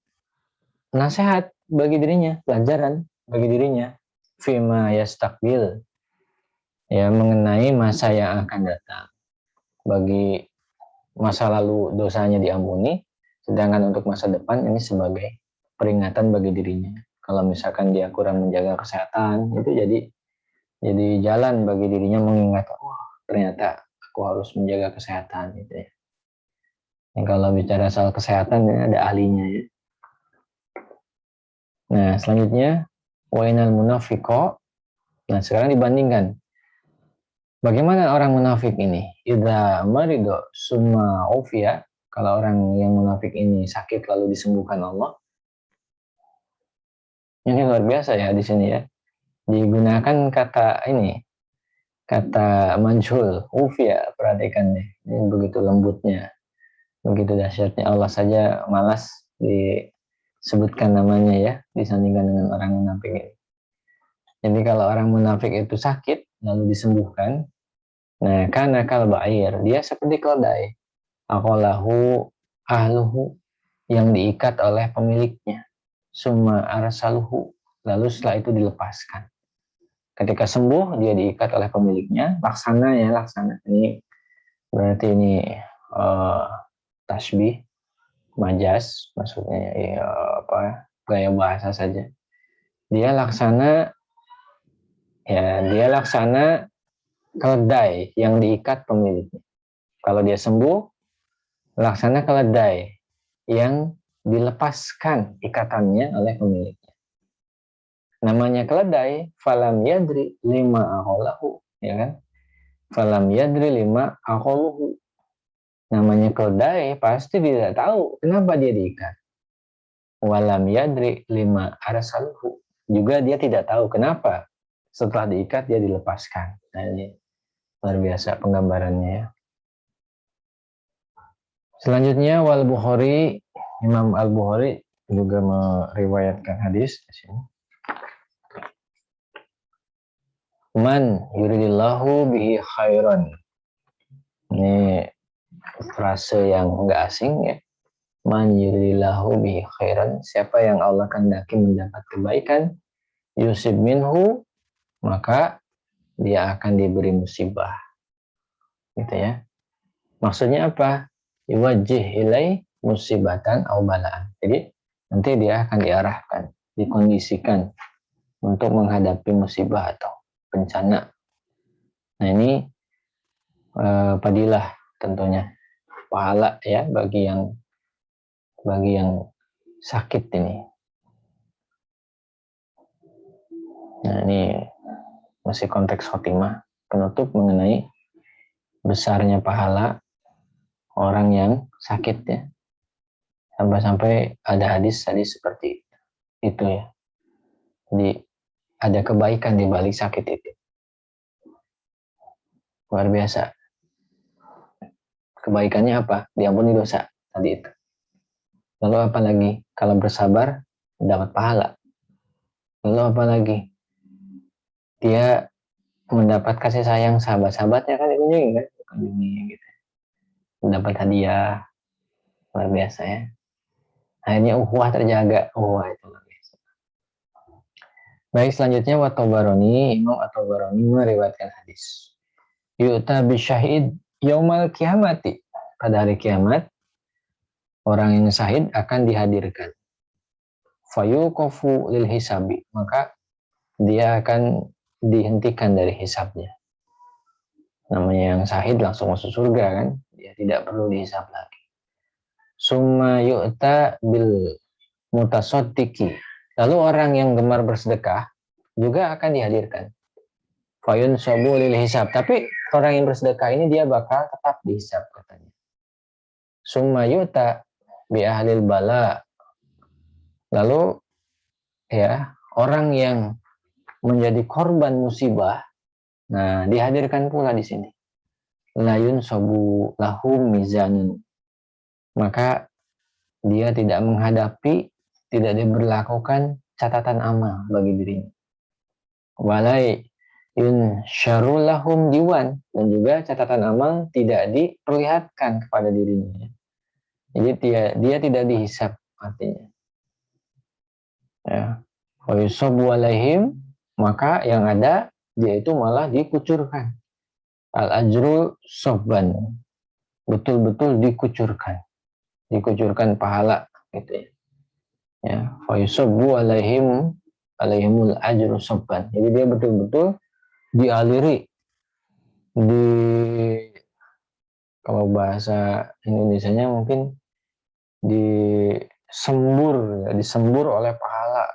nasihat bagi dirinya, pelajaran bagi dirinya, fima yastakbil, ya mengenai masa yang akan datang. Bagi masa lalu dosanya diampuni, sedangkan untuk masa depan ini sebagai peringatan bagi dirinya. Kalau misalkan dia kurang menjaga kesehatan, itu jadi jalan bagi dirinya mengingat, wah ternyata aku harus menjaga kesehatan gitu ya. Dan kalau bicara soal kesehatan ini ada ahlinya ya. Nah selanjutnya wainal munafiqo. Nah sekarang dibandingkan bagaimana orang munafik ini. Idza marido summa ufia, kalau orang yang munafik ini sakit lalu disembuhkan Allah. Ini luar biasa ya di sini ya. Digunakan kata ini, kata manjul, ufia, perhatikan nih. Ini begitu lembutnya, begitu dahsyatnya. Allah saja malas disebutkan namanya ya, disandingkan dengan orang munafik ini. Jadi kalau orang munafik itu sakit lalu disembuhkan, nah karena kalba'ir, dia seperti keledai, akolahu ahluhu, yang diikat oleh pemiliknya, summa arsaluhu, lalu setelah itu dilepaskan. Ketika sembuh dia diikat oleh pemiliknya, laksana ya, laksana ini berarti ini tasbih, majas maksudnya ya, apa gaya bahasa saja. Dia laksana keledai yang diikat pemiliknya. Kalau dia sembuh, laksana keledai yang dilepaskan ikatannya oleh pemiliknya. Namanya keledai, falam yadri lima aholahu, ya kan? Falam yadri lima aholahu. Namanya keledai pasti tidak tahu kenapa dia diikat. Walam yadri lima arsaluhu. Juga dia tidak tahu kenapa setelah diikat dia dilepaskan. Nah ini luar biasa penggambarannya ya. Selanjutnya wal Bukhari, Imam Al Bukhari juga meriwayatkan hadis di sini. Man yuridillahu bihi khairan. Ini frase yang enggak asing ya. Man yuridillahu bihi khairan, siapa yang Allah kehendaki mendapat kebaikan, yusib minhu, maka dia akan diberi musibah. Gitu ya. Maksudnya apa? Iwajih ilai musibatan au balaan. Jadi nanti dia akan diarahkan, dikondisikan untuk menghadapi musibah atau bencana. Nah ini padilah tentunya, pahala ya bagi yang sakit ini. Nah ini masih konteks khotimah, penutup mengenai besarnya pahala orang yang sakit ya. Sampai-sampai ada hadis-hadis seperti itu ya. Jadi ada kebaikan di balik sakit itu. Luar biasa. Kebaikannya apa? Diampuni dosa tadi itu. Lalu apa lagi? Kalau bersabar dapat pahala. Lalu apa lagi? Dia mendapat kasih sayang sahabat-sahabatnya kan dikunjungi kan? Dikunjungi gitu. Mendapat hadiah. Luar biasa ya. Akhirnya ukhuwah terjaga. Ukhuwah itu luar biasa. Baik, selanjutnya At-Tabarani, Imam At-Tabarani meriwayatkan hadis. Yu'ta bisyahid yaumal kiamati. Pada hari kiamat, orang yang syahid akan dihadirkan. Fayuqafu lil hisabi. Maka dia akan dihentikan dari hisabnya. Namanya yang syahid langsung masuk surga kan. Dia tidak perlu dihisab lagi. Summa yu'ta bil mutasoddiki. Lalu orang yang gemar bersedekah juga akan dihadirkan. Fayun sobu lil hisab. Tapi orang yang bersedekah ini dia bakal tetap dihisab katanya. Summa yuta bi ahlil bala. Lalu ya orang yang menjadi korban musibah, nah dihadirkan pula di sini. Layun sobu lahum mizanun. Maka dia tidak menghadapi, tidak diberlakukan catatan amal bagi dirinya. Walai yun syarulahum diwan, dan juga catatan amal tidak diperlihatkan kepada dirinya. Jadi dia tidak dihisap artinya. Ya. Wa yusabu alaihim, maka yang ada dia itu malah dikucurkan. Al ajru sobban, betul-betul dikucurkan pahala gitu ya. Ya, fa yusabu alaihimul ajru sobban. Jadi dia betul-betul dialiri, di kalau bahasa Indonesianya mungkin disembur oleh pahala.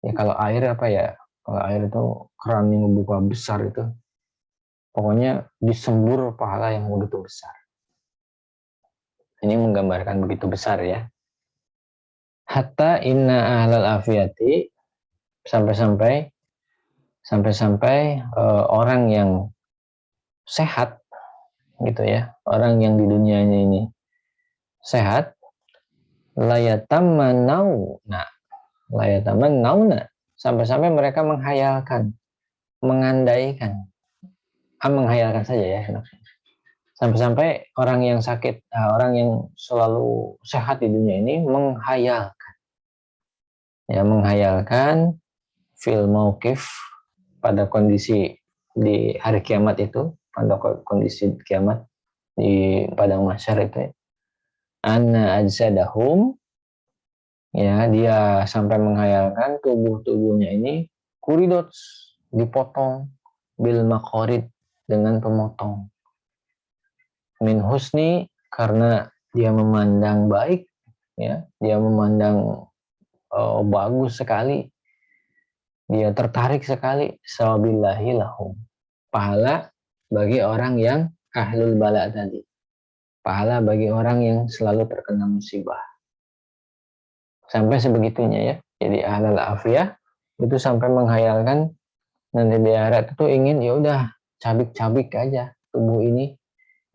Ya kalau air apa ya? Kalau air itu keran yang membuka besar itu. Pokoknya disembur pahala yang begitu besar. Ini menggambarkan begitu besar ya. Hatta inna ahlal afiyati, sampai-sampai orang yang sehat gitu ya, orang yang di dunianya ini sehat, layatamannauna, sampai-sampai mereka menghayalkan, mengandaikan, menghayalkan saja ya, sampai-sampai orang yang sakit, orang yang selalu sehat di dunia ini menghayalkan fil mauqif, pada kondisi di hari kiamat itu, pada kondisi kiamat di padang mahsyar itu ya, anna ajsadahum, ya dia sampai menghayalkan tubuhnya ini kuridot, dipotong, bil maqarid, dengan pemotong, min husni, karena dia memandang baik ya, dia memandang bagus sekali, dia tertarik sekali, sawabillahi lahum, pahala bagi orang yang ahlul bala tadi, pahala bagi orang yang selalu terkena musibah. Sampai sebegitunya ya. Jadi ahlul afiyah itu sampai menghayalkan nanti di akhirat itu ingin ya udah cabik-cabik aja tubuh ini,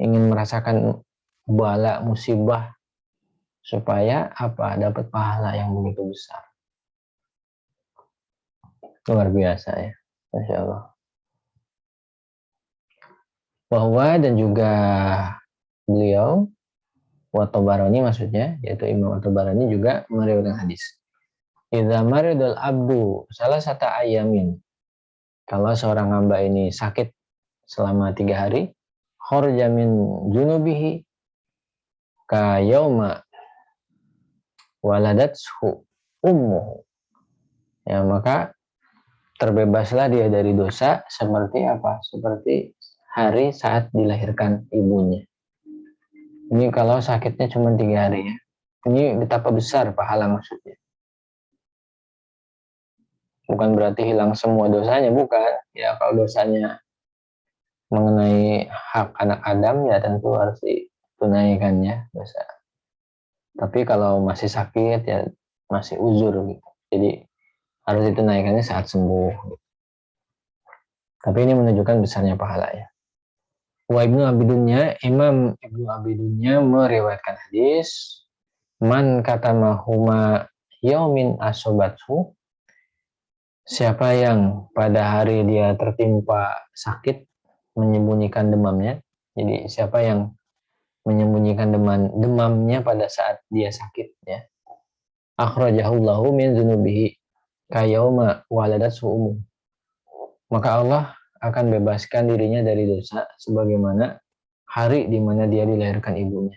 ingin merasakan bala musibah supaya apa, dapat pahala yang begitu besar. Luar biasa ya, Masya Allah. Bahwa dan juga beliau At-Tabarani, maksudnya yaitu Imam At-Tabarani juga meriwayatkan hadis. Idza maridul abdu salah satu ayamin, kalau seorang hamba ini sakit selama 3 hari, kharaja min junubihi ka yauma waladatshu ummuhu, ya maka terbebaslah dia dari dosa seperti apa? Seperti hari saat dilahirkan ibunya. Ini kalau sakitnya cuma 3 hari ya. Ini betapa besar pahala maksudnya. Bukan berarti hilang semua dosanya, bukan. Ya kalau dosanya mengenai hak anak Adam ya tentu harus ditunaikan ya dosa. Tapi kalau masih sakit ya masih uzur gitu. Jadi harus ditunaikannya saat sembuh. Gitu. Tapi ini menunjukkan besarnya pahala ya. Wa Ibnu Abidunya, Imam Ibnu Abidunya meriwayatkan hadis, man katamahuma yaumin asobathu, siapa yang pada hari dia tertimpa sakit menyembunyikan demamnya. Jadi siapa yang menyembunyikan demamnya pada saat dia sakit ya, akhrajahullahu min dzunubihi kayauma waladatsu ummu, maka Allah akan bebaskan dirinya dari dosa sebagaimana hari di mana dia dilahirkan ibunya.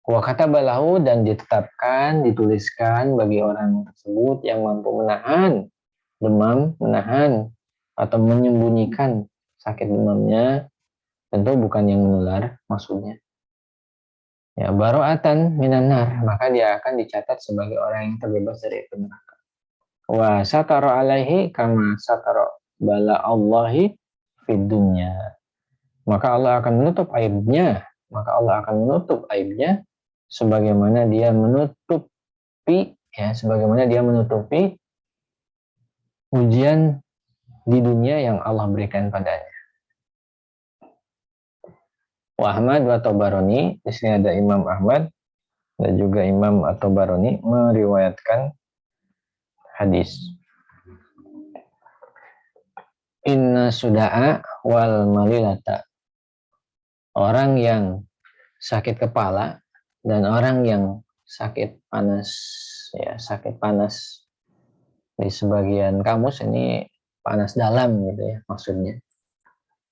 Wa katabalahu, dan ditetapkan, dituliskan bagi orang tersebut yang mampu menahan demam, menahan atau menyembunyikan sakit demamnya, tentu bukan yang menular maksudnya. Ya, baro'atan minan nar, maka dia akan dicatat sebagai orang yang terbebas dari api neraka. Wa satara alaihi kama satara bala Allahi fid dunya. Maka Allah akan menutup aibnya. Maka Allah akan menutup aibnya sebagaimana dia menutupi sebagaimana dia menutupi ujian di dunia yang Allah berikan padanya. Wa Ahmad wa Tabarani, di sini ada Imam Ahmad dan juga Imam At-Tabarani meriwayatkan hadis. Inna suda'a wal malilata. Orang yang sakit kepala dan orang yang sakit panas, sakit panas di sebagian kamus ini panas dalam gitu ya maksudnya.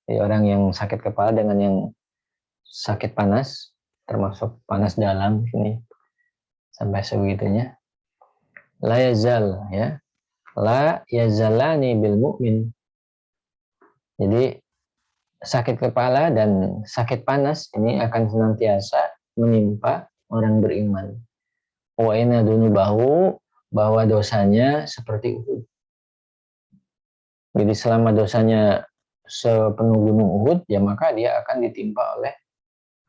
Jadi orang yang sakit kepala dengan yang sakit panas, termasuk panas dalam ini sampai segitunya. La yazal la yazalani bil mu'min. Jadi sakit kepala dan sakit panas ini akan senantiasa menimpa orang beriman. Wa inna dunubahu, bahwa dosanya seperti Uhud. Jadi selama dosanya sepenuh gunung Uhud, ya maka dia akan ditimpa oleh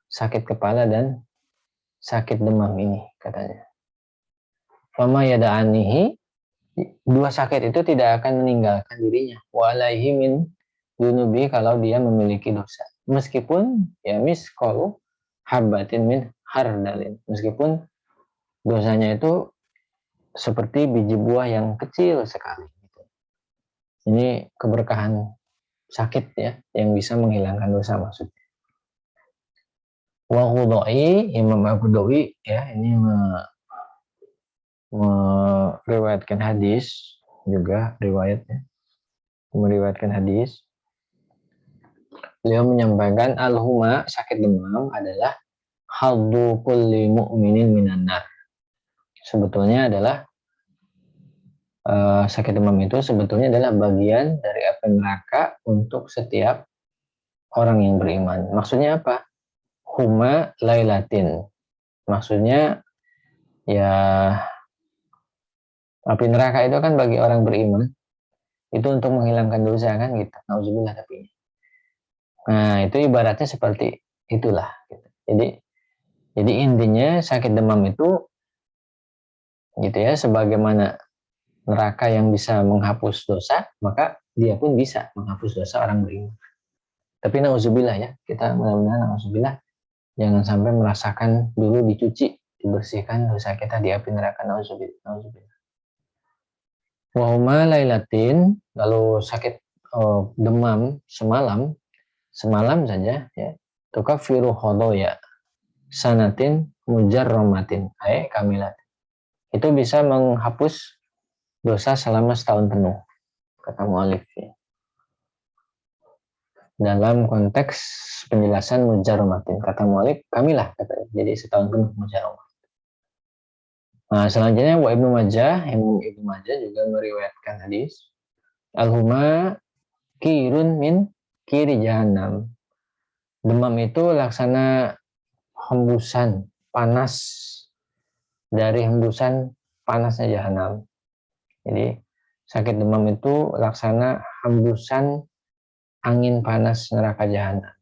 sakit kepala dan sakit demam ini katanya. Fama yada'anihi, dua sakit itu tidak akan meninggalkan dirinya. Wa alaihi min dunubi, kalau dia memiliki dosa. Meskipun miskolu habatin min hardalin. Meskipun dosanya itu seperti biji buah yang kecil sekali. Ini keberkahan sakit yang bisa menghilangkan dosa maksudnya. Wa Ghudai, Imam Al-Ghudai ini meriwayatkan hadis juga meriwayatkan hadis. Beliau menyampaikan al-huma, sakit demam adalah haddu kulli mu'minin minan nar. Sebetulnya adalah sakit demam itu sebetulnya adalah bagian dari api neraka untuk setiap orang yang beriman. Maksudnya apa? Huma lailatin. Maksudnya api neraka itu kan bagi orang beriman itu untuk menghilangkan dosa kan gitu. Nauzubillah tapi. Nah, itu ibaratnya seperti itulah gitu. Jadi intinya sakit demam itu gitu sebagaimana neraka yang bisa menghapus dosa, maka dia pun bisa menghapus dosa orang beriman. Tapi nauzubillah kita mudah-mudahan nauzubillah jangan sampai merasakan dulu dicuci, dibersihkan dosa kita di api neraka, nauzubillah. Wa huma lailatin, lalu sakit demam semalam saja tukaffiru khodoya sanatin mujarramatin kamilat. Itu bisa menghapus dosa selama setahun penuh, kata mu'alif dalam konteks penjelasan mujarramatin, kata mu'alif kamilah, jadi setahun penuh mujarramah. Nah, selanjutnya wa Ibnu Majah, Imam Ibnu Majah juga meriwayatkan hadis al-huma kirun min kiri jahannam. Demam itu laksana hembusan panas dari hembusan panasnya jahanam. Jadi sakit demam itu laksana hembusan angin panas neraka jahanam.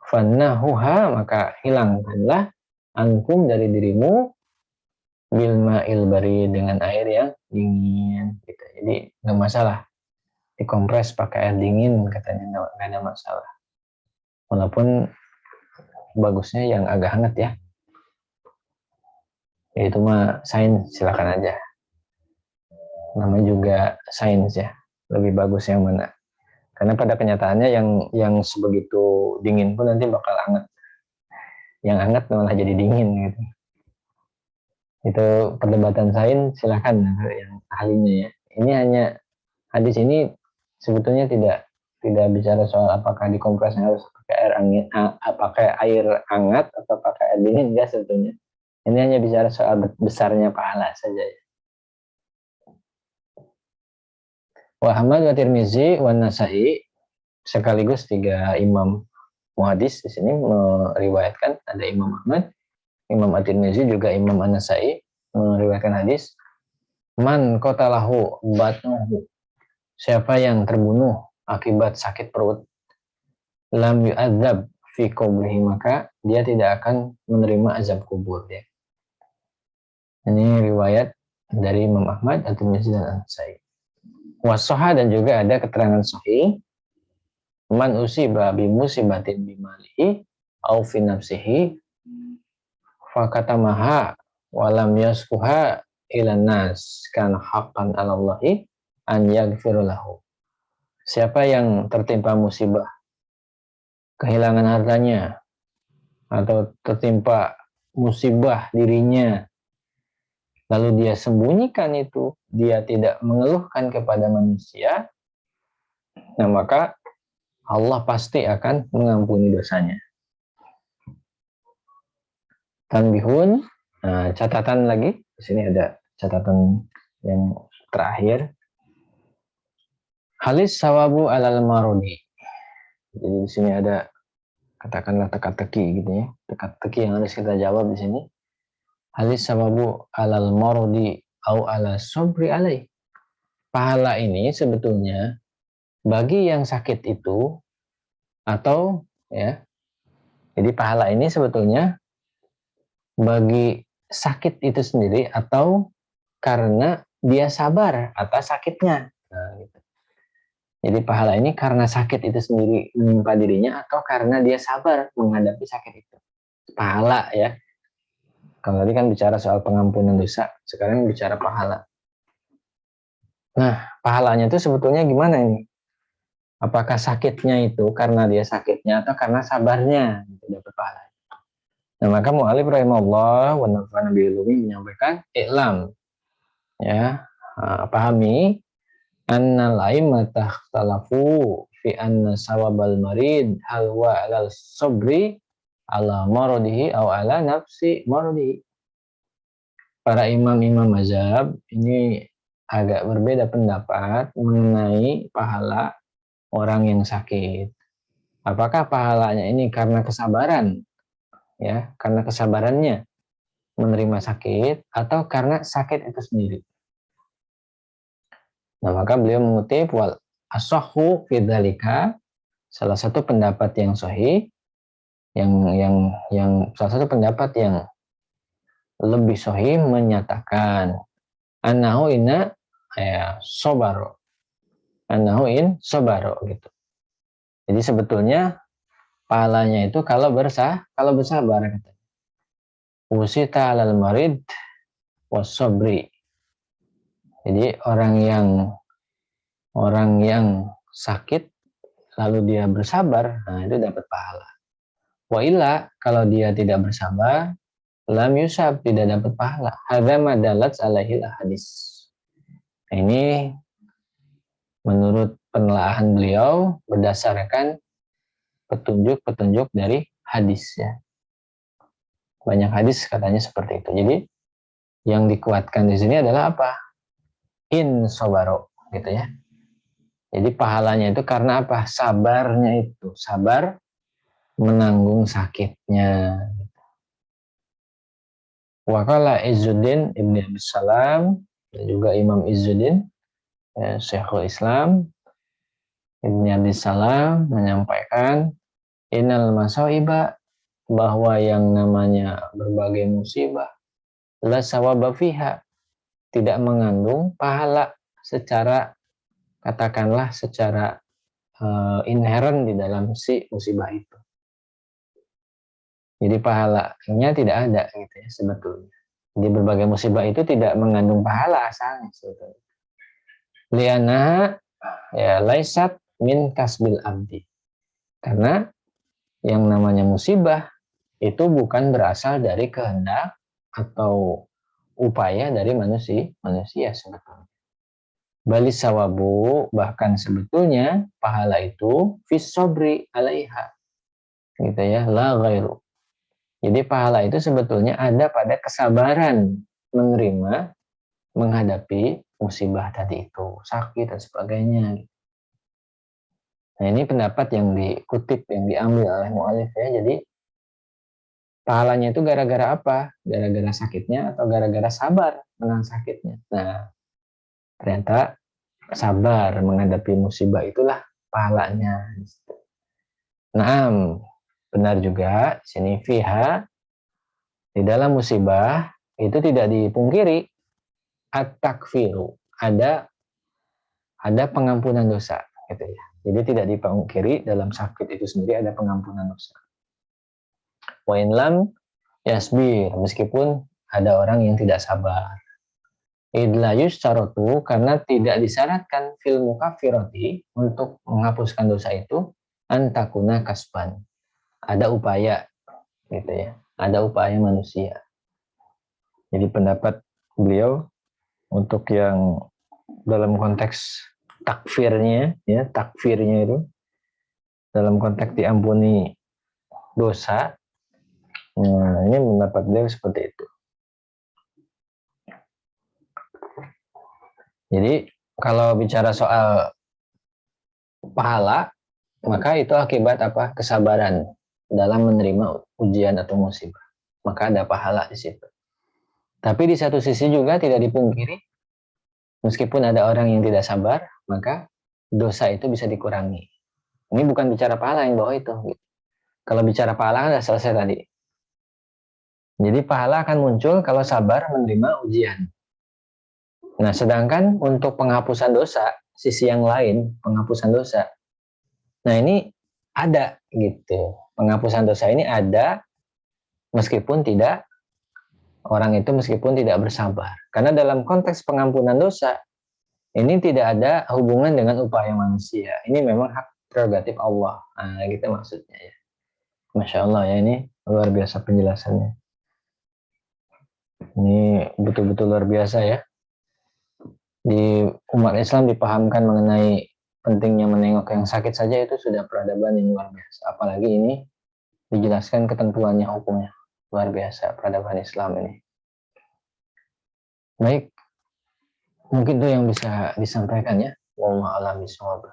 Fannahuha, maka hilangkanlah ankum dari dirimu bilma ilbari, dengan air yang dingin gitu. Jadi nggak masalah dikompres pakai air dingin, katanya nggak ada masalah, walaupun bagusnya yang agak hangat itu mah sains, silakan aja, namanya juga sains lebih bagus yang mana, karena pada kenyataannya yang sebegitu dingin pun nanti bakal hangat, yang hangat malah jadi dingin gitu. Itu perdebatan sains, silakan yang ahlinya Ini hanya hadis ini sebetulnya tidak bicara soal apakah dikompres harus pakai air angin, pakai air hangat atau pakai air dingin, enggak sebetulnya. Ini hanya bicara soal besarnya pahala saja Wa Ahmad wa Tirmizi wa Nasai, sekaligus 3 imam muhadis di sini meriwayatkan, ada Imam Ahmad, Imam At-Tirmizi juga Imam An-Nasai meriwayatkan hadis Man qatalahu batnuhu, siapa yang terbunuh akibat sakit perut, lam yu'adzab fi qabrihi, maka dia tidak akan menerima azab kubur ya. Ini riwayat dari Imam Ahmad, At-Tirmidzi dan An-Nasa'i. Wasoha, dan juga ada keterangan sahih, man usiba bi musibatin bimalihi au fi nafsihi fakatamaha walam yaskuha ilan nas kana haqqan 'ala Allahi an yaghfira lahu. Siapa yang tertimpa musibah, kehilangan hartanya, atau tertimpa musibah dirinya, lalu dia sembunyikan itu, dia tidak mengeluhkan kepada manusia, nah maka Allah pasti akan mengampuni dosanya. Tanbihun, nah, catatan lagi, di sini ada catatan yang terakhir. Halis sawabu alal marudi. Jadi di sini ada, katakanlah teka-teki gitu ya, teka-teki yang harus kita jawab di sini. Halis sawabu alal marudi au ala sobri alaih. Pahala ini sebetulnya bagi yang sakit itu, atau ya, jadi pahala ini sebetulnya bagi sakit itu sendiri, atau karena dia sabar atas sakitnya. Nah, gitu. Jadi pahala ini karena sakit itu sendiri menimpa dirinya, atau karena dia sabar menghadapi sakit itu. Pahala ya. Kalau tadi kan bicara soal pengampunan dosa, sekarang bicara pahala. Nah, pahalanya itu sebetulnya gimana ini? Apakah sakitnya itu karena dia sakitnya, atau karena sabarnya gitu, dapat pahala? Nah, maka mu'alif rahimahullah wa nafa'ana bi ilmihi menyampaikan, i'lam, ya, pahami, annal a'immata ikhtalafu fi anna sawabal marid hal wa alal sabri ala maradihi aw ala nafsi maradihi. Para imam-imam mazhab ini agak berbeda pendapat mengenai pahala orang yang sakit. Apakah pahalanya ini karena kesabaran, ya, karena kesabarannya menerima sakit, atau karena sakit itu sendiri? Nah, maka beliau mengutip, wal asahhu fidzalika, salah satu pendapat yang sahih, yang salah satu pendapat yang lebih sahih menyatakan annahu inna ya sobaro, annahu in sobaro gitu. Jadi sebetulnya pahalanya itu kalau bersabar kata. Usita alal marid wasobri. Jadi orang yang sakit lalu dia bersabar, nah itu dapat pahala. Wa illa, kalau dia tidak bersabar, lam yusab, tidak dapat pahala. Hadza madalat alaihil hadis. Ini menurut penelaahan beliau berdasarkan petunjuk-petunjuk dari hadis ya. Banyak hadis katanya seperti itu. Jadi yang dikuatkan di sini adalah apa? In sobaro gitu ya. Jadi pahalanya itu karena apa? Sabarnya itu, sabar menanggung sakitnya. Wakala Izzuddin Ibn Abdus Salam, dan juga Imam Izzuddin, ya, Syekhul Islam Ibn Abdus Salam menyampaikan, innal masaiba, bahwa yang namanya berbagai musibah, la sawaba fiha, tidak mengandung pahala secara, katakanlah secara inherent di dalam si musibah itu. Jadi pahalanya tidak ada gitu ya sebetulnya. Jadi berbagai musibah itu tidak mengandung pahala asalnya sebetulnya. Liana ya laisat min kasbil abdi. Karena yang namanya musibah itu bukan berasal dari kehendak atau upaya dari manusia sebetulnya. Bali sawabu, bahkan sebetulnya pahala itu fis sobri alaiha, gitu ya, la ghairu. Jadi pahala itu sebetulnya ada pada kesabaran menerima, menghadapi musibah tadi itu, sakit dan sebagainya. Nah, ini pendapat yang dikutip, yang diambil oleh mu'alif ya. Jadi pahalanya itu gara-gara apa? Gara-gara sakitnya atau gara-gara sabar menang sakitnya? Nah, Ternyata sabar menghadapi musibah itulah pahalanya. Naam, benar juga sini fiha, di dalam musibah itu tidak dipungkiri at-takfiru, ada pengampunan dosa gitu ya. Jadi tidak dipungkiri dalam sakit itu sendiri ada pengampunan dosa. Wa in lam yasbir, meskipun ada orang yang tidak sabar. Idla yuscarotu, karena tidak disyaratkan fil mukafiroti untuk menghapuskan dosa itu antakuna kasban. Ada upaya gitu ya. Ada upaya manusia. Jadi pendapat beliau untuk yang dalam konteks takfirnya ya, takfirnya itu dalam konteks diampuni dosa. Nah, ini pendapat beliau seperti itu. Jadi kalau bicara soal pahala, maka itu akibat apa? Kesabaran dalam menerima ujian atau musibah. Maka ada pahala di situ. Tapi di satu sisi juga tidak dipungkiri, meskipun ada orang yang tidak sabar, maka dosa itu bisa dikurangi. Ini bukan bicara pahala yang bawah itu. Kalau bicara pahala kan sudah selesai tadi. Jadi pahala akan muncul kalau sabar menerima ujian. Nah, sedangkan untuk penghapusan dosa, sisi yang lain, penghapusan dosa. Nah, ini ada gitu. Penghapusan dosa ini ada meskipun tidak bersabar. Karena dalam konteks pengampunan dosa, ini tidak ada hubungan dengan upaya manusia. Ini memang hak prerogatif Allah. Nah, gitu maksudnya ya. Masya Allah ya, ini luar biasa penjelasannya. Ini betul-betul luar biasa ya. Di umat Islam dipahamkan mengenai pentingnya menengok yang sakit saja itu sudah peradaban yang luar biasa. Apalagi ini dijelaskan ketentuannya, hukumnya. Luar biasa peradaban Islam ini. Baik, mungkin itu yang bisa disampaikan ya. Wallahu a'lam bishawab.